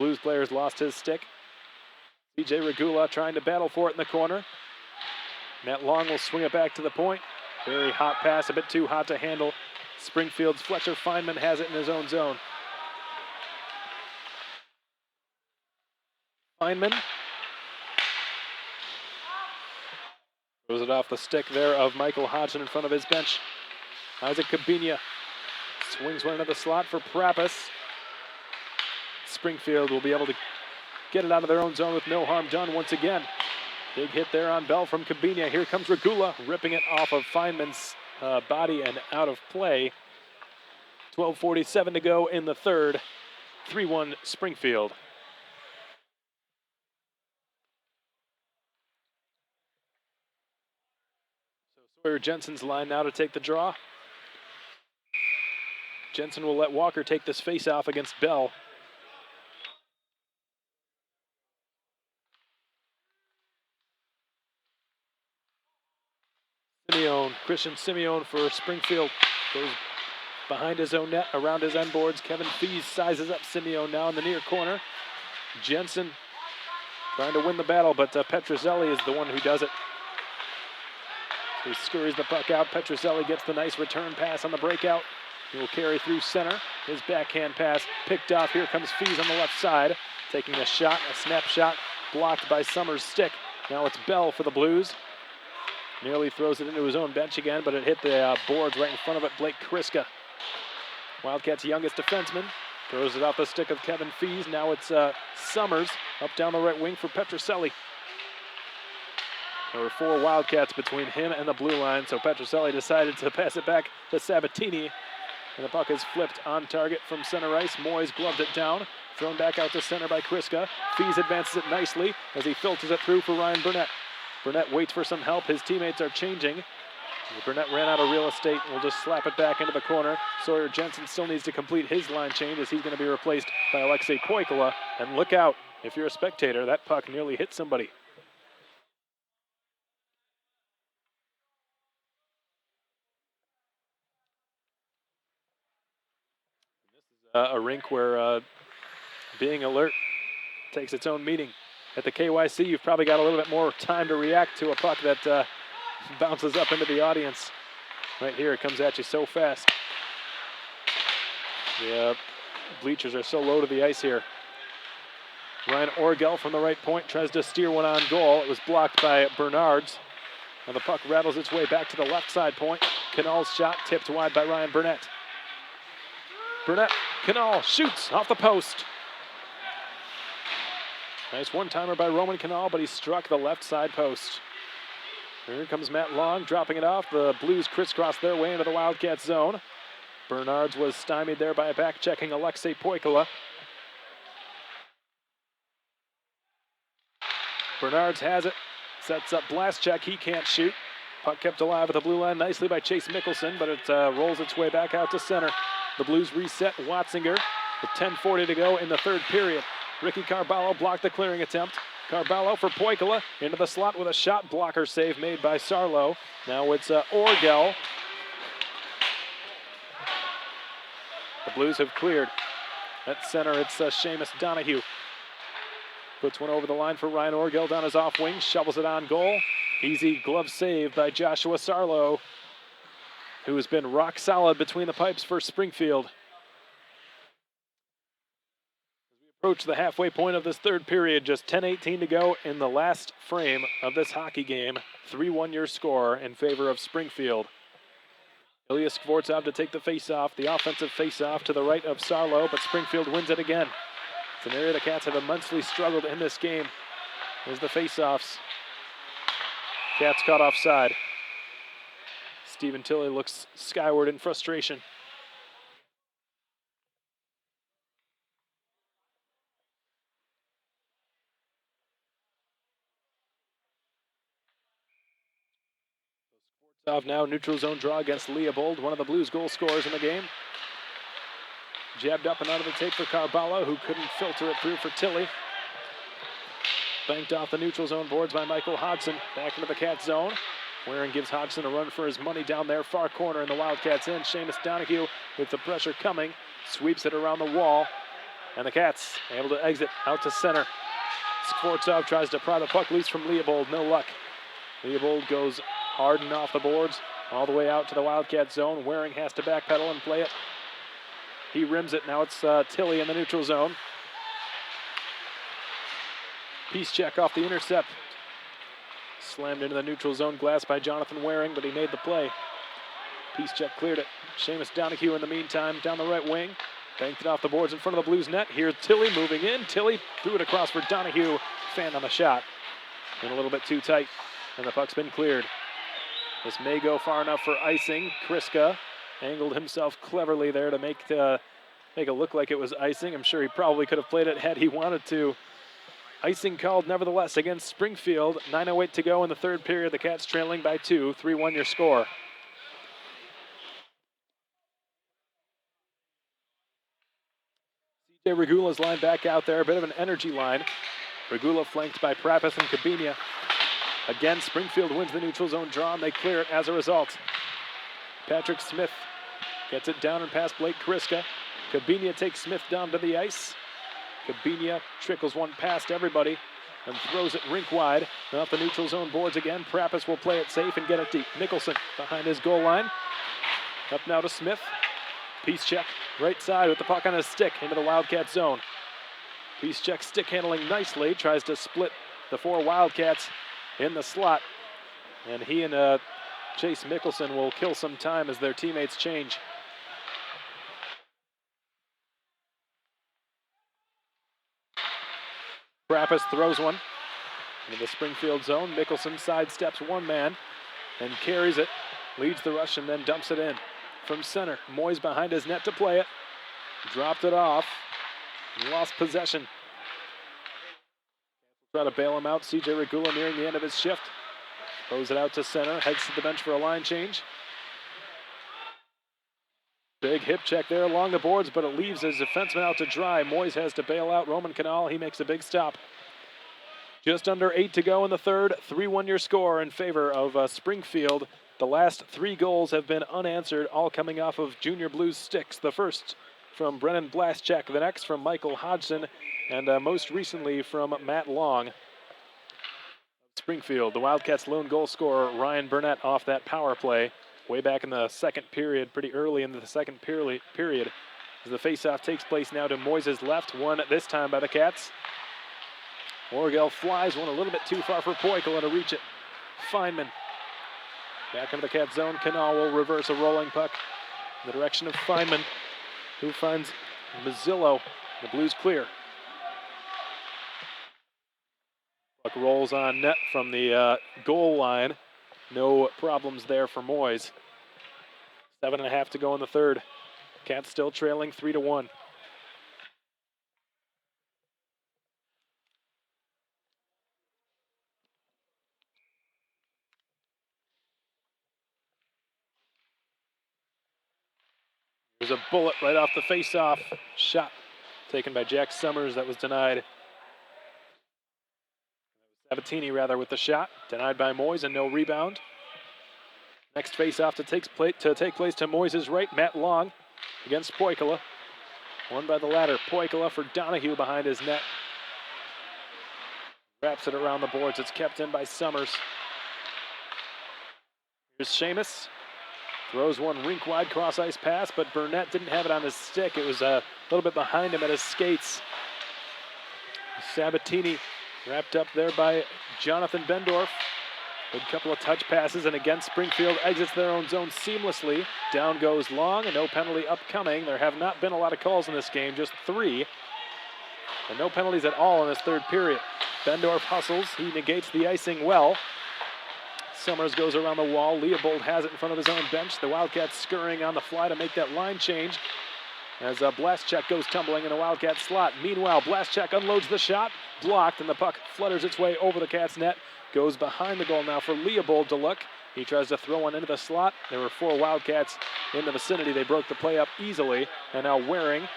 Blues players lost his stick. CJ Regula trying to battle for it in the corner. Matt Long will swing it back to the point. Very hot pass, a bit too hot to handle. Springfield's Fletcher Feynman has it in his own zone. Feynman throws it off the stick there of Michael Hodgson in front of his bench. Isaac Cabinia swings one into the slot for Prappis. Springfield will be able to get it out of their own zone with no harm done once again. Big hit there on Bell from Cabinia. Here comes Regula, ripping it off of Feynman's body and out of play. 12:47 to go in the third. 3-1 Springfield. So Sawyer Jensen's line now to take the draw. Jensen will let Walker take this face-off against Bell. Christian Simeone for Springfield goes behind his own net, around his end boards. Kevin Fees sizes up Simeone now in the near corner. Jensen trying to win the battle, but Petrozelli is the one who does it. He scurries the puck out. Petrozelli gets the nice return pass on the breakout. He will carry through center. His backhand pass picked off. Here comes Fees on the left side, taking a shot, a snapshot, blocked by Summers' stick. Now it's Bell for the Blues. Nearly throws it into his own bench again, but it hit the boards right in front of it. Blake Kriska, Wildcats' youngest defenseman, throws it off the stick of Kevin Fees. Now it's Summers up down the right wing for Petrozelli. There were 4 Wildcats between him and the blue line, so Petrozelli decided to pass it back to Sabatini. And the puck is flipped on target from center ice. Moyes gloved it down. Thrown back out to center by Kriska. Fees advances it nicely as he filters it through for Ryan Burnett. Burnett waits for some help. His teammates are changing. Burnett ran out of real estate and will just slap it back into the corner. Sawyer Jensen still needs to complete his line change as he's going to be replaced by Alexei Poikala. And look out, if you're a spectator, that puck nearly hit somebody. This is a rink where being alert takes its own meaning. At the KYC, you've probably got a little bit more time to react to a puck that bounces up into the audience. Right here, it comes at you so fast. The bleachers are so low to the ice here. Ryan Orgel from the right point tries to steer one on goal. It was blocked by Bernards. And the puck rattles its way back to the left side point. Canal's shot tipped wide by Ryan Burnett. Canal shoots off the post. Nice one-timer by Roman Canal, but he struck the left side post. Here comes Matt Long, dropping it off. The Blues crisscross their way into the Wildcats zone. Bernards was stymied there by a back-checking Alexei Poikala. Bernards has it, sets up blast check, he can't shoot. Puck kept alive at the blue line nicely by Chase Mickelson, but it rolls its way back out to center. The Blues reset Watzinger with 10:40 to go in the third period. Ricky Carballo blocked the clearing attempt. Carballo for Poikala into the slot with a shot blocker save made by Sarlo. Now it's Orgel. The Blues have cleared. At center, it's Seamus Donahue. Puts one over the line for Ryan Orgel down his off wing, shovels it on goal. Easy glove save by Joshua Sarlo, who has been rock solid between the pipes for Springfield. Approach the halfway point of this third period, just 10:18 to go in the last frame of this hockey game. 3-1 your score in favor of Springfield. Ilya Skvortsov to take the face-off, the offensive face-off to the right of Sarlo, but Springfield wins it again. It's an area the Cats have immensely struggled in this game. There's the face-offs. Cats caught offside. Stephen Tilley looks skyward in frustration. Now neutral zone draw against Leopold, one of the Blues goal scorers in the game. Jabbed up and out of the tape for Carballo, who couldn't filter it through for Tilley. Banked off the neutral zone boards by Michael Hodgson. Back into the Cats zone. Waring gives Hodgson a run for his money down there, far corner in the Wildcats end. Seamus Donahue with the pressure coming, sweeps it around the wall. And the Cats able to exit out to center. Skvortsov tries to pry the puck loose from Leopold, no luck. Leopold goes hard and off the boards, all the way out to the Wildcat zone. Waring has to backpedal and play it. He rims it, now it's Tilly in the neutral zone. Peace check off the intercept. Slammed into the neutral zone glass by Jonathan Waring, but he made the play. Peace check cleared it. Seamus Donahue in the meantime down the right wing. Banked it off the boards in front of the Blues net. Here's Tilly moving in. Tilly threw it across for Donahue. Fan on the shot. And a little bit too tight. And the puck's been cleared. This may go far enough for icing. Kriska angled himself cleverly there to make it look like it was icing. I'm sure he probably could have played it had he wanted to. Icing called nevertheless against Springfield. 9:08 to go in the third period. The Cats trailing by 2. 3-1 your score. CJ Regula's line back out there. A bit of an energy line. Regula flanked by Prapis and Kabinia. Again, Springfield wins the neutral zone draw, and they clear it as a result. Patrick Smith gets it down and past Blake Kriska. Kabinia takes Smith down to the ice. Kabinia trickles one past everybody and throws it rink wide. Off the neutral zone boards again. Prapis will play it safe and get it deep. Nicholson behind his goal line. Up now to Smith. Peace check right side with the puck on his stick into the Wildcat zone. Peace check stick handling nicely. Tries to split the 4 Wildcats in the slot. And he and Chase Mickelson will kill some time as their teammates change. Prapis throws one into the Springfield zone. Mickelson sidesteps one man and carries it, leads the rush and then dumps it in. From center, Moyes behind his net to play it. Dropped it off, lost possession. Try to bail him out. CJ Regula nearing the end of his shift. Throws it out to center, heads to the bench for a line change. Big hip check there along the boards, but it leaves his defenseman out to dry. Moyes has to bail out Roman Canal. He makes a big stop. Just under 8 to go in the third. 3-1 your score in favor of Springfield. The last 3 goals have been unanswered, all coming off of Junior Blues sticks. The first from Brennan Blaschek, the next from Michael Hodgson, and most recently from Matt Long. Springfield, the Wildcats' lone goal scorer, Ryan Burnett, off that power play way back in the second period, pretty early into the second period. As the faceoff takes place now to Moyes' left, won this time by the Cats. Orgel flies one a little bit too far for Poikala to reach it. Feynman back into the Cat zone. Canal will reverse a rolling puck in the direction of Feynman, who finds Mazzillo. The Blues clear. Puck rolls on net from the goal line. No problems there for Moyes. 7.5 to go in the third. Cats still trailing 3-1. There's a bullet right off the face-off. Shot taken by Jack Summers that was denied. Sabatini rather with the shot. Denied by Moyes and no rebound. Next face-off to take place to Moyes' right. Matt Long against Poikala. Won by the latter. Poikala for Donahue behind his net. Wraps it around the boards. It's kept in by Summers. Here's Seamus. Throws one rink-wide cross-ice pass, but Burnett didn't have it on his stick. It was a little bit behind him at his skates. Sabatini wrapped up there by Jonathan Bendorf. Good couple of touch passes, and again Springfield exits their own zone seamlessly. Down goes Long, and no penalty upcoming. There have not been a lot of calls in this game, just 3. And no penalties at all in this third period. Bendorf hustles, he negates the icing well. Summers goes around the wall. Leopold has it in front of his own bench. The Wildcats scurrying on the fly to make that line change as Blaschek goes tumbling in the Wildcat slot. Meanwhile, Blaschek unloads the shot, blocked, and the puck flutters its way over the Cats' net. Goes behind the goal now for Leopold to look. He tries to throw one into the slot. There were 4 Wildcats in the vicinity. They broke the play up easily, and now Waring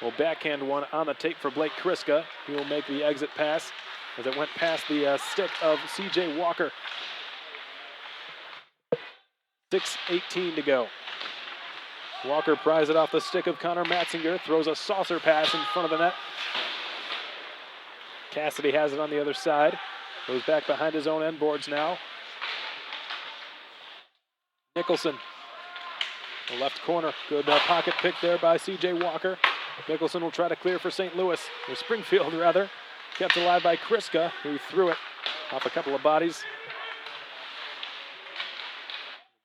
will backhand one on the tape for Blake Kriska. He will make the exit pass as it went past the stick of C.J. Walker. 6:18 to go. Walker pries it off the stick of Connor Matzinger, throws a saucer pass in front of the net. Cassidy has it on the other side. Goes back behind his own end boards now. Nicholson, the left corner. Good pocket pick there by C.J. Walker. Nicholson will try to clear for St. Louis, or Springfield rather. Kept alive by Kriska, who threw it off a couple of bodies.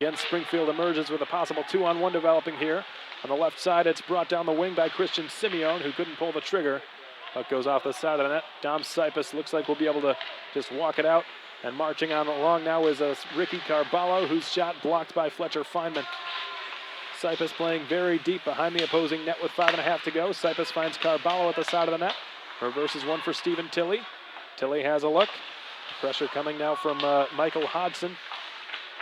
Again, Springfield emerges with a possible 2-on-1 developing here. On the left side, it's brought down the wing by Christian Simeon, who couldn't pull the trigger. Puck goes off the side of the net. Dom Sipus looks like we'll be able to just walk it out. And marching on along now is Ricky Carballo, whose shot blocked by Fletcher Feynman. Sipus playing very deep behind the opposing net with 5.5 to go. Sipus finds Carballo at the side of the net. Reverses one for Stephen Tilley. Tilley has a look. Pressure coming now from Michael Hodson.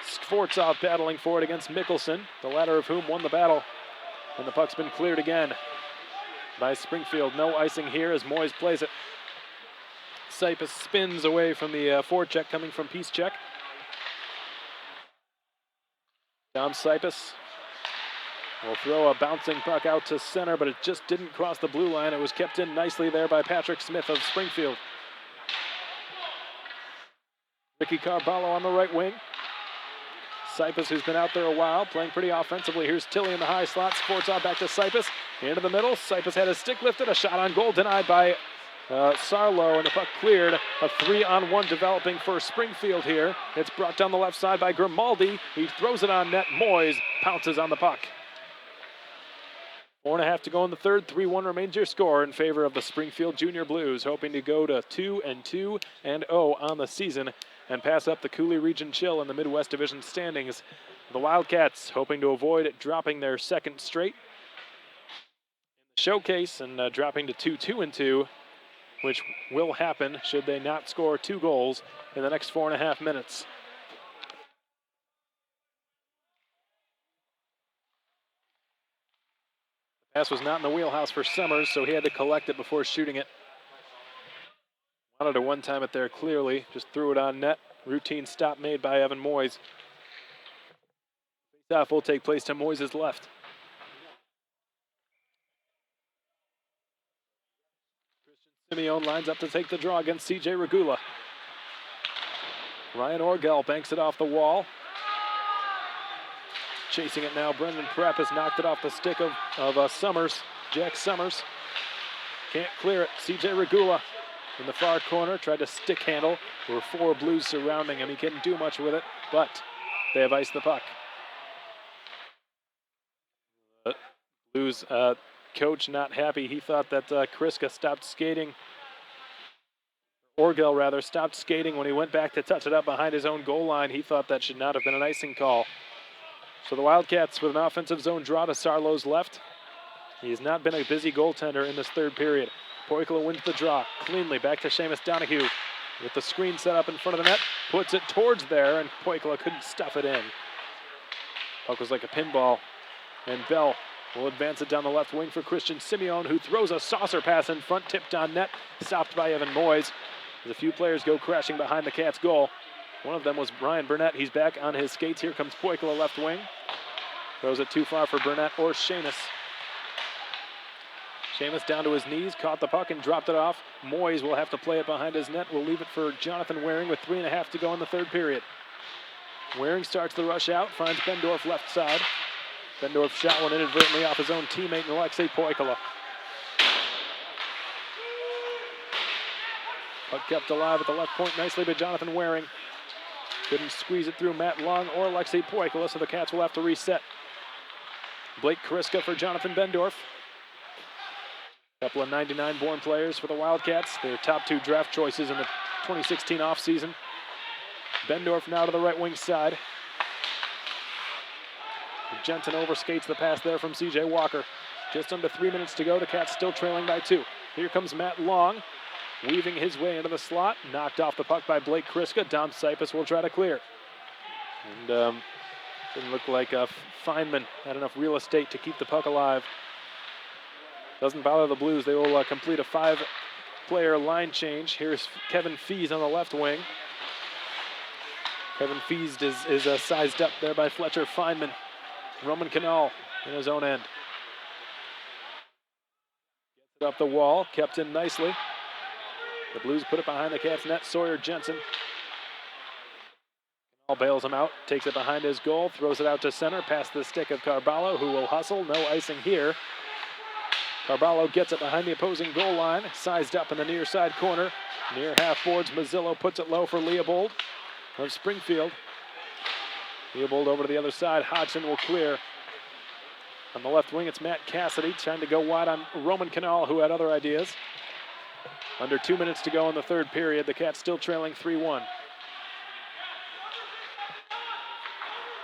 Skvortsov battling for it against Mickelson, the latter of whom won the battle. And the puck's been cleared again by Springfield. No icing here as Moyes plays it. Sipus spins away from the forecheck coming from Peacecheck. Dom Sipus will throw a bouncing puck out to center, but it just didn't cross the blue line. It was kept in nicely there by Patrick Smith of Springfield. Ricky Carballo on the right wing. Sipus, who's been out there a while, playing pretty offensively. Here's Tilley in the high slot. Skvortsov back to Sipus. Into the middle. Sipus had his stick lifted. A shot on goal denied by Sarlo, and the puck cleared. A 3-on-1 developing for Springfield here. It's brought down the left side by Grimaldi. He throws it on net. Moyes pounces on the puck. 4.5 to go in the third. 3-1 remains your score in favor of the Springfield Junior Blues, hoping to go to 2-2 and 0 on the season and pass up the Cooley Region Chill in the Midwest Division standings. The Wildcats hoping to avoid dropping their second straight showcase and dropping to 2-2, which will happen should they not score 2 goals in the next 4.5 minutes. The pass was not in the wheelhouse for Summers, so he had to collect it before shooting it. Wanted to one-time it there clearly, just threw it on net. Routine stop made by Evan Moyes. Face-off will take place to Moyes' left. Christian Simeon lines up to take the draw against C.J. Regula. Ryan Orgel banks it off the wall. Chasing it now, Brendan Prep has knocked it off the stick of Summers, Jack Summers. Can't clear it, C.J. Regula in the far corner, tried to stick handle. There were 4 Blues surrounding him. He couldn't do much with it, but they have iced the puck. Blues coach not happy. He thought that Kriska stopped skating. Orgel, rather, stopped skating when he went back to touch it up behind his own goal line. He thought that should not have been an icing call. So the Wildcats with an offensive zone draw to Sarlo's left. He has not been a busy goaltender in this third period. Poikila wins the draw cleanly back to Seamus Donahue with the screen set up in front of the net. Puts it towards there, and Poikila couldn't stuff it in. Puck was like a pinball, and Bell will advance it down the left wing for Christian Simeon, who throws a saucer pass in front, tipped on net, stopped by Evan Moyes. As a few players go crashing behind the Cats' goal. One of them was Brian Burnett. He's back on his skates. Here comes Poikila left wing. Throws it too far for Burnett or Seamus. Seamus down to his knees, caught the puck and dropped it off. Moyes will have to play it behind his net. We'll leave it for Jonathan Waring with 3.5 to go in the third period. Waring starts the rush out, finds Bendorf left side. Bendorf shot one inadvertently off his own teammate, Alexei Poikila. Puck kept alive at the left point nicely by Jonathan Waring. Couldn't squeeze it through Matt Long or Alexei Poikila, so the Cats will have to reset. Blake Kriska for Jonathan Bendorf. Couple of 99-born players for the Wildcats. Their top 2 draft choices in the 2016 offseason. Bendorf now to the right wing side. Jensen overskates the pass there from C.J. Walker. Just under 3 minutes to go. The Cats still trailing by 2. Here comes Matt Long, weaving his way into the slot. Knocked off the puck by Blake Kriska. Dom Sipus will try to clear. And didn't look like Feynman had enough real estate to keep the puck alive. Doesn't bother the Blues. They will complete a 5-player line change. Here's Kevin Fees on the left wing. Kevin Fees is sized up there by Fletcher Feynman. Roman Canal in his own end. Gets it up the wall, kept in nicely. The Blues put it behind the Cats' net. Sawyer Jensen all bails him out, takes it behind his goal, throws it out to center, past the stick of Carballo, who will hustle. No icing here. Carballo gets it behind the opposing goal line, sized up in the near side corner. Near half boards, Mazzillo puts it low for Leopold of Springfield. Leopold over to the other side. Hodgson will clear. On the left wing, it's Matt Cassidy trying to go wide on Roman Canal, who had other ideas. Under 2 minutes to go in the third period. The Cats still trailing 3-1.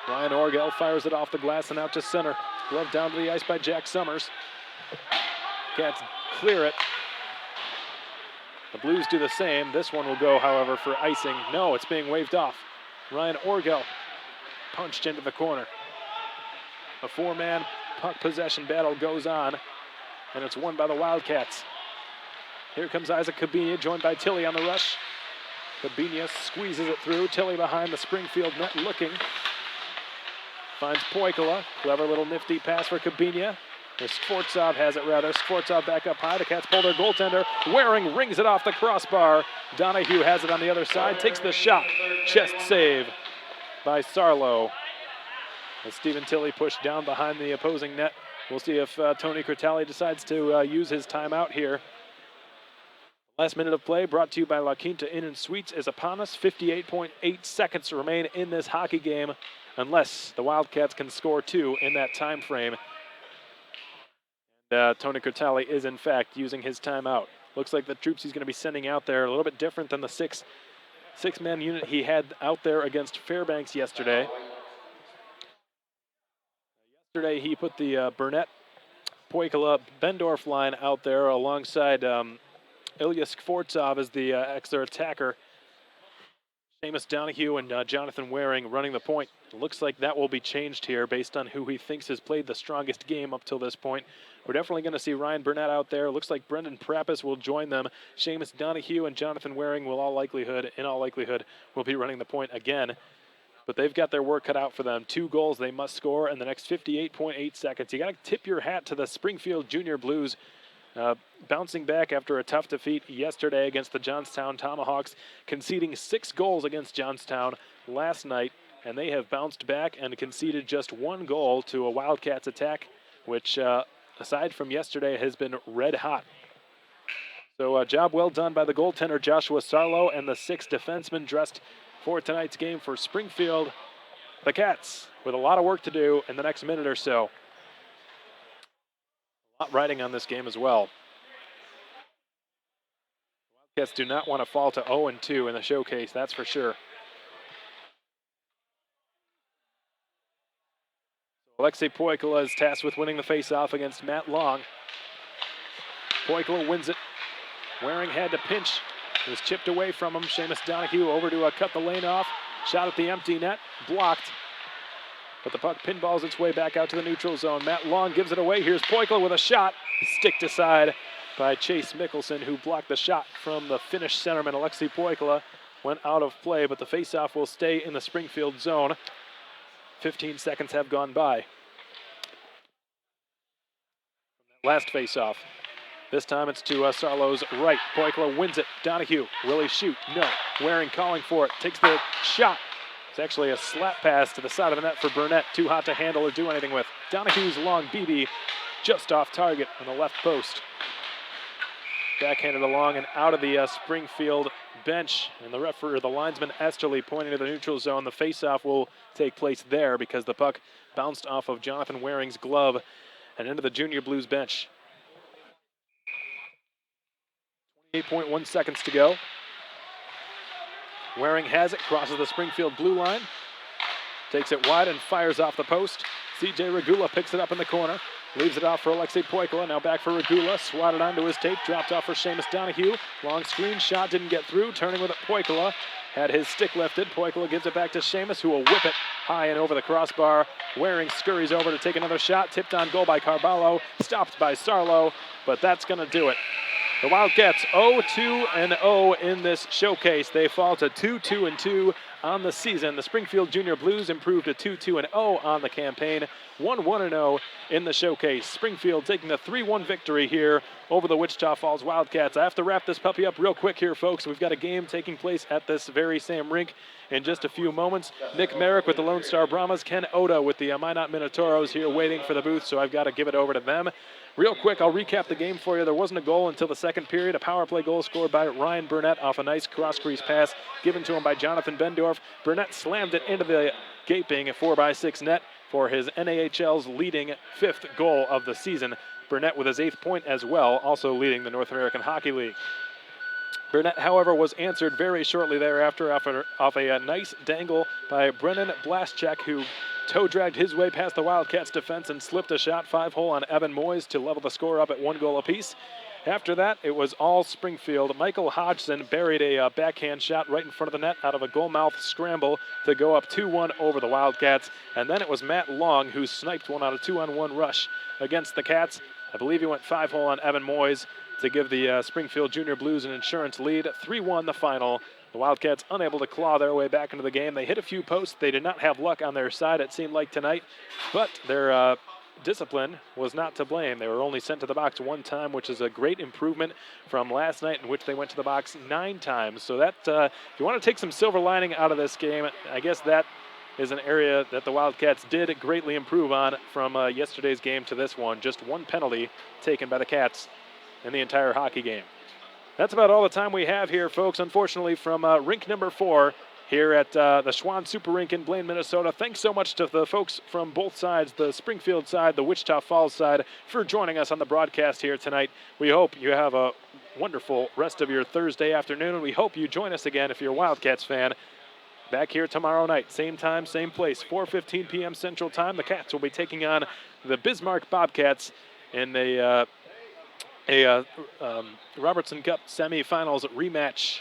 Ryan Orgel fires it off the glass and out to center. Glove down to the ice by Jack Summers. Cats clear it. The Blues do the same. This one will go, however, for icing. No, it's being waved off. Ryan Orgel punched into the corner. A four-man puck possession battle goes on, and it's won by the Wildcats. Here comes Isaac Cabinha, joined by Tilly on the rush. Cabinha squeezes it through. Tilly behind the Springfield net looking. Finds Poikala. Clever little nifty pass for Cabinha. Skvortsov has it rather. Skvortsov back up high. The Cats pull their goaltender. Waring rings it off the crossbar. Donahue has it on the other side. Takes the shot. Chest save by Sarlo. As Stephen Tilly pushed down behind the opposing net. We'll see if Tony Curtali decides to use his timeout here. Last minute of play brought to you by La Quinta Inn & Suites is upon us. 58.8 seconds remain in this hockey game unless the Wildcats can score two in that time frame. Tony Curtali is, in fact, using his timeout. Looks like the troops he's going to be sending out there a little bit different than the six-man unit he had out there against Fairbanks yesterday. Yesterday he put the Burnett, Poikala, Bendorf line out there alongside Ilya Skvortsov as the extra attacker. Seamus Donahue and Jonathan Waring running the point. It looks like that will be changed here based on who he thinks has played the strongest game up till this point. We're definitely going to see Ryan Burnett out there. Looks like Brendan Prappis will join them. Seamus Donahue and Jonathan Waring will in all likelihood, will be running the point again. But they've got their work cut out for them. 2 goals they must score in the next 58.8 seconds. You got to tip your hat to the Springfield Jr. Blues. Bouncing back after a tough defeat yesterday against the Johnstown Tomahawks, conceding 6 goals against Johnstown last night, and they have bounced back and conceded just 1 goal to a Wildcats attack, which, aside from yesterday, has been red hot. So a job well done by the goaltender Joshua Sarlo and the 6 defensemen dressed for tonight's game for Springfield. The Cats with a lot of work to do in the next minute or so. A lot riding on this game as well. Wildcats do not want to fall to 0-2 in the showcase, that's for sure. Alexei Poikala is tasked with winning the face-off against Matt Long. Poikala wins it. Waring had to pinch. It was chipped away from him. Seamus Donahue over to cut the lane off. Shot at the empty net. Blocked. But the puck pinballs its way back out to the neutral zone. Matt Long gives it away. Here's Poikala with a shot. Sticked aside by Chase Mickelson, who blocked the shot from the Finnish centerman Alexei Poikala. Went out of play, but the faceoff will stay in the Springfield zone. 15 seconds have gone by. Last faceoff. This time it's to Sarlo's right. Poikala wins it. Donahue, will he shoot? No. Waring calling for it. Takes the shot. It's actually a slap pass to the side of the net for Burnett. Too hot to handle or do anything with. Donahue's long BB just off target on the left post. Backhanded along and out of the Springfield bench. And the linesman Esterly pointing to the neutral zone. The faceoff will take place there because the puck bounced off of Jonathan Waring's glove and into the Junior Blues bench. 28.1 seconds to go. Waring has it, crosses the Springfield blue line. Takes it wide and fires off the post. CJ Regula picks it up in the corner. Leaves it off for Alexei Poikala. Now back for Regula. Swatted onto his tape. Dropped off for Seamus Donahue. Long screen shot didn't get through. Turning with it Poikala. Had his stick lifted. Poikala gives it back to Seamus, who will whip it high and over the crossbar. Waring scurries over to take another shot. Tipped on goal by Carballo. Stopped by Sarlo. But that's going to do it. The Wildcats 0-2-0 in this showcase. They fall to 2-2-2 on the season. The Springfield Junior Blues improved to 2-2-0 on the campaign, 1-1-0 in the showcase. Springfield taking the 3-1 victory here over the Wichita Falls Wildcats. I have to wrap this puppy up real quick here, folks. We've got a game taking place at this very same rink in just a few moments. Nick Merrick with the Lone Star Brahmas, Ken Oda with the Minot Minotauros here waiting for the booth, so I've got to give it over to them. Real quick, I'll recap the game for you. There wasn't a goal until the second period. A power play goal scored by Ryan Burnett off a nice cross-crease pass given to him by Jonathan Bendorf. Burnett slammed it into the gaping 4x6 net for his NAHL's leading 5th goal of the season. Burnett with his 8th point as well, also leading the North American Hockey League. Burnett, however, was answered very shortly thereafter off a nice dangle by Brennan Blaschek, who toe-dragged his way past the Wildcats' defense and slipped a shot 5-hole on Evan Moyes to level the score up at 1 goal apiece. After that, it was all Springfield. Michael Hodgson buried a backhand shot right in front of the net out of a goalmouth scramble to go up 2-1 over the Wildcats. And then it was Matt Long who sniped one out of 2-on-1 rush against the Cats. I believe he went 5-hole on Evan Moyes to give the Springfield Junior Blues an insurance lead. 3-1 the final. The Wildcats unable to claw their way back into the game. They hit a few posts. They did not have luck on their side, it seemed like tonight, but their discipline was not to blame. They were only sent to the box 1 time, which is a great improvement from last night in which they went to the box 9 times. So that, if you want to take some silver lining out of this game, I guess that is an area that the Wildcats did greatly improve on from yesterday's game to this one. Just 1 penalty taken by the Cats in the entire hockey game. That's about all the time we have here, folks, unfortunately, from rink number 4 here at the Schwann Super Rink in Blaine, Minnesota. Thanks so much to the folks from both sides, the Springfield side, the Wichita Falls side, for joining us on the broadcast here tonight. We hope you have a wonderful rest of your Thursday afternoon, and we hope you join us again if you're a Wildcats fan. Back here tomorrow night, same time, same place, 4:15 p.m. Central Time. The Cats will be taking on the Bismarck Bobcats in a Robertson Cup semifinals rematch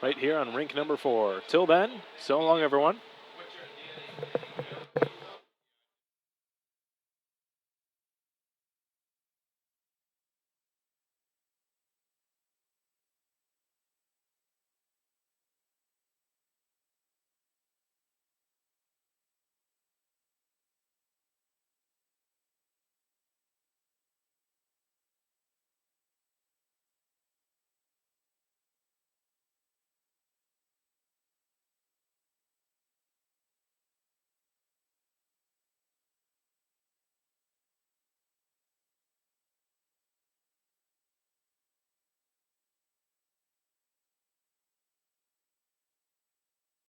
right here on rink number 4. Till then, so long, everyone.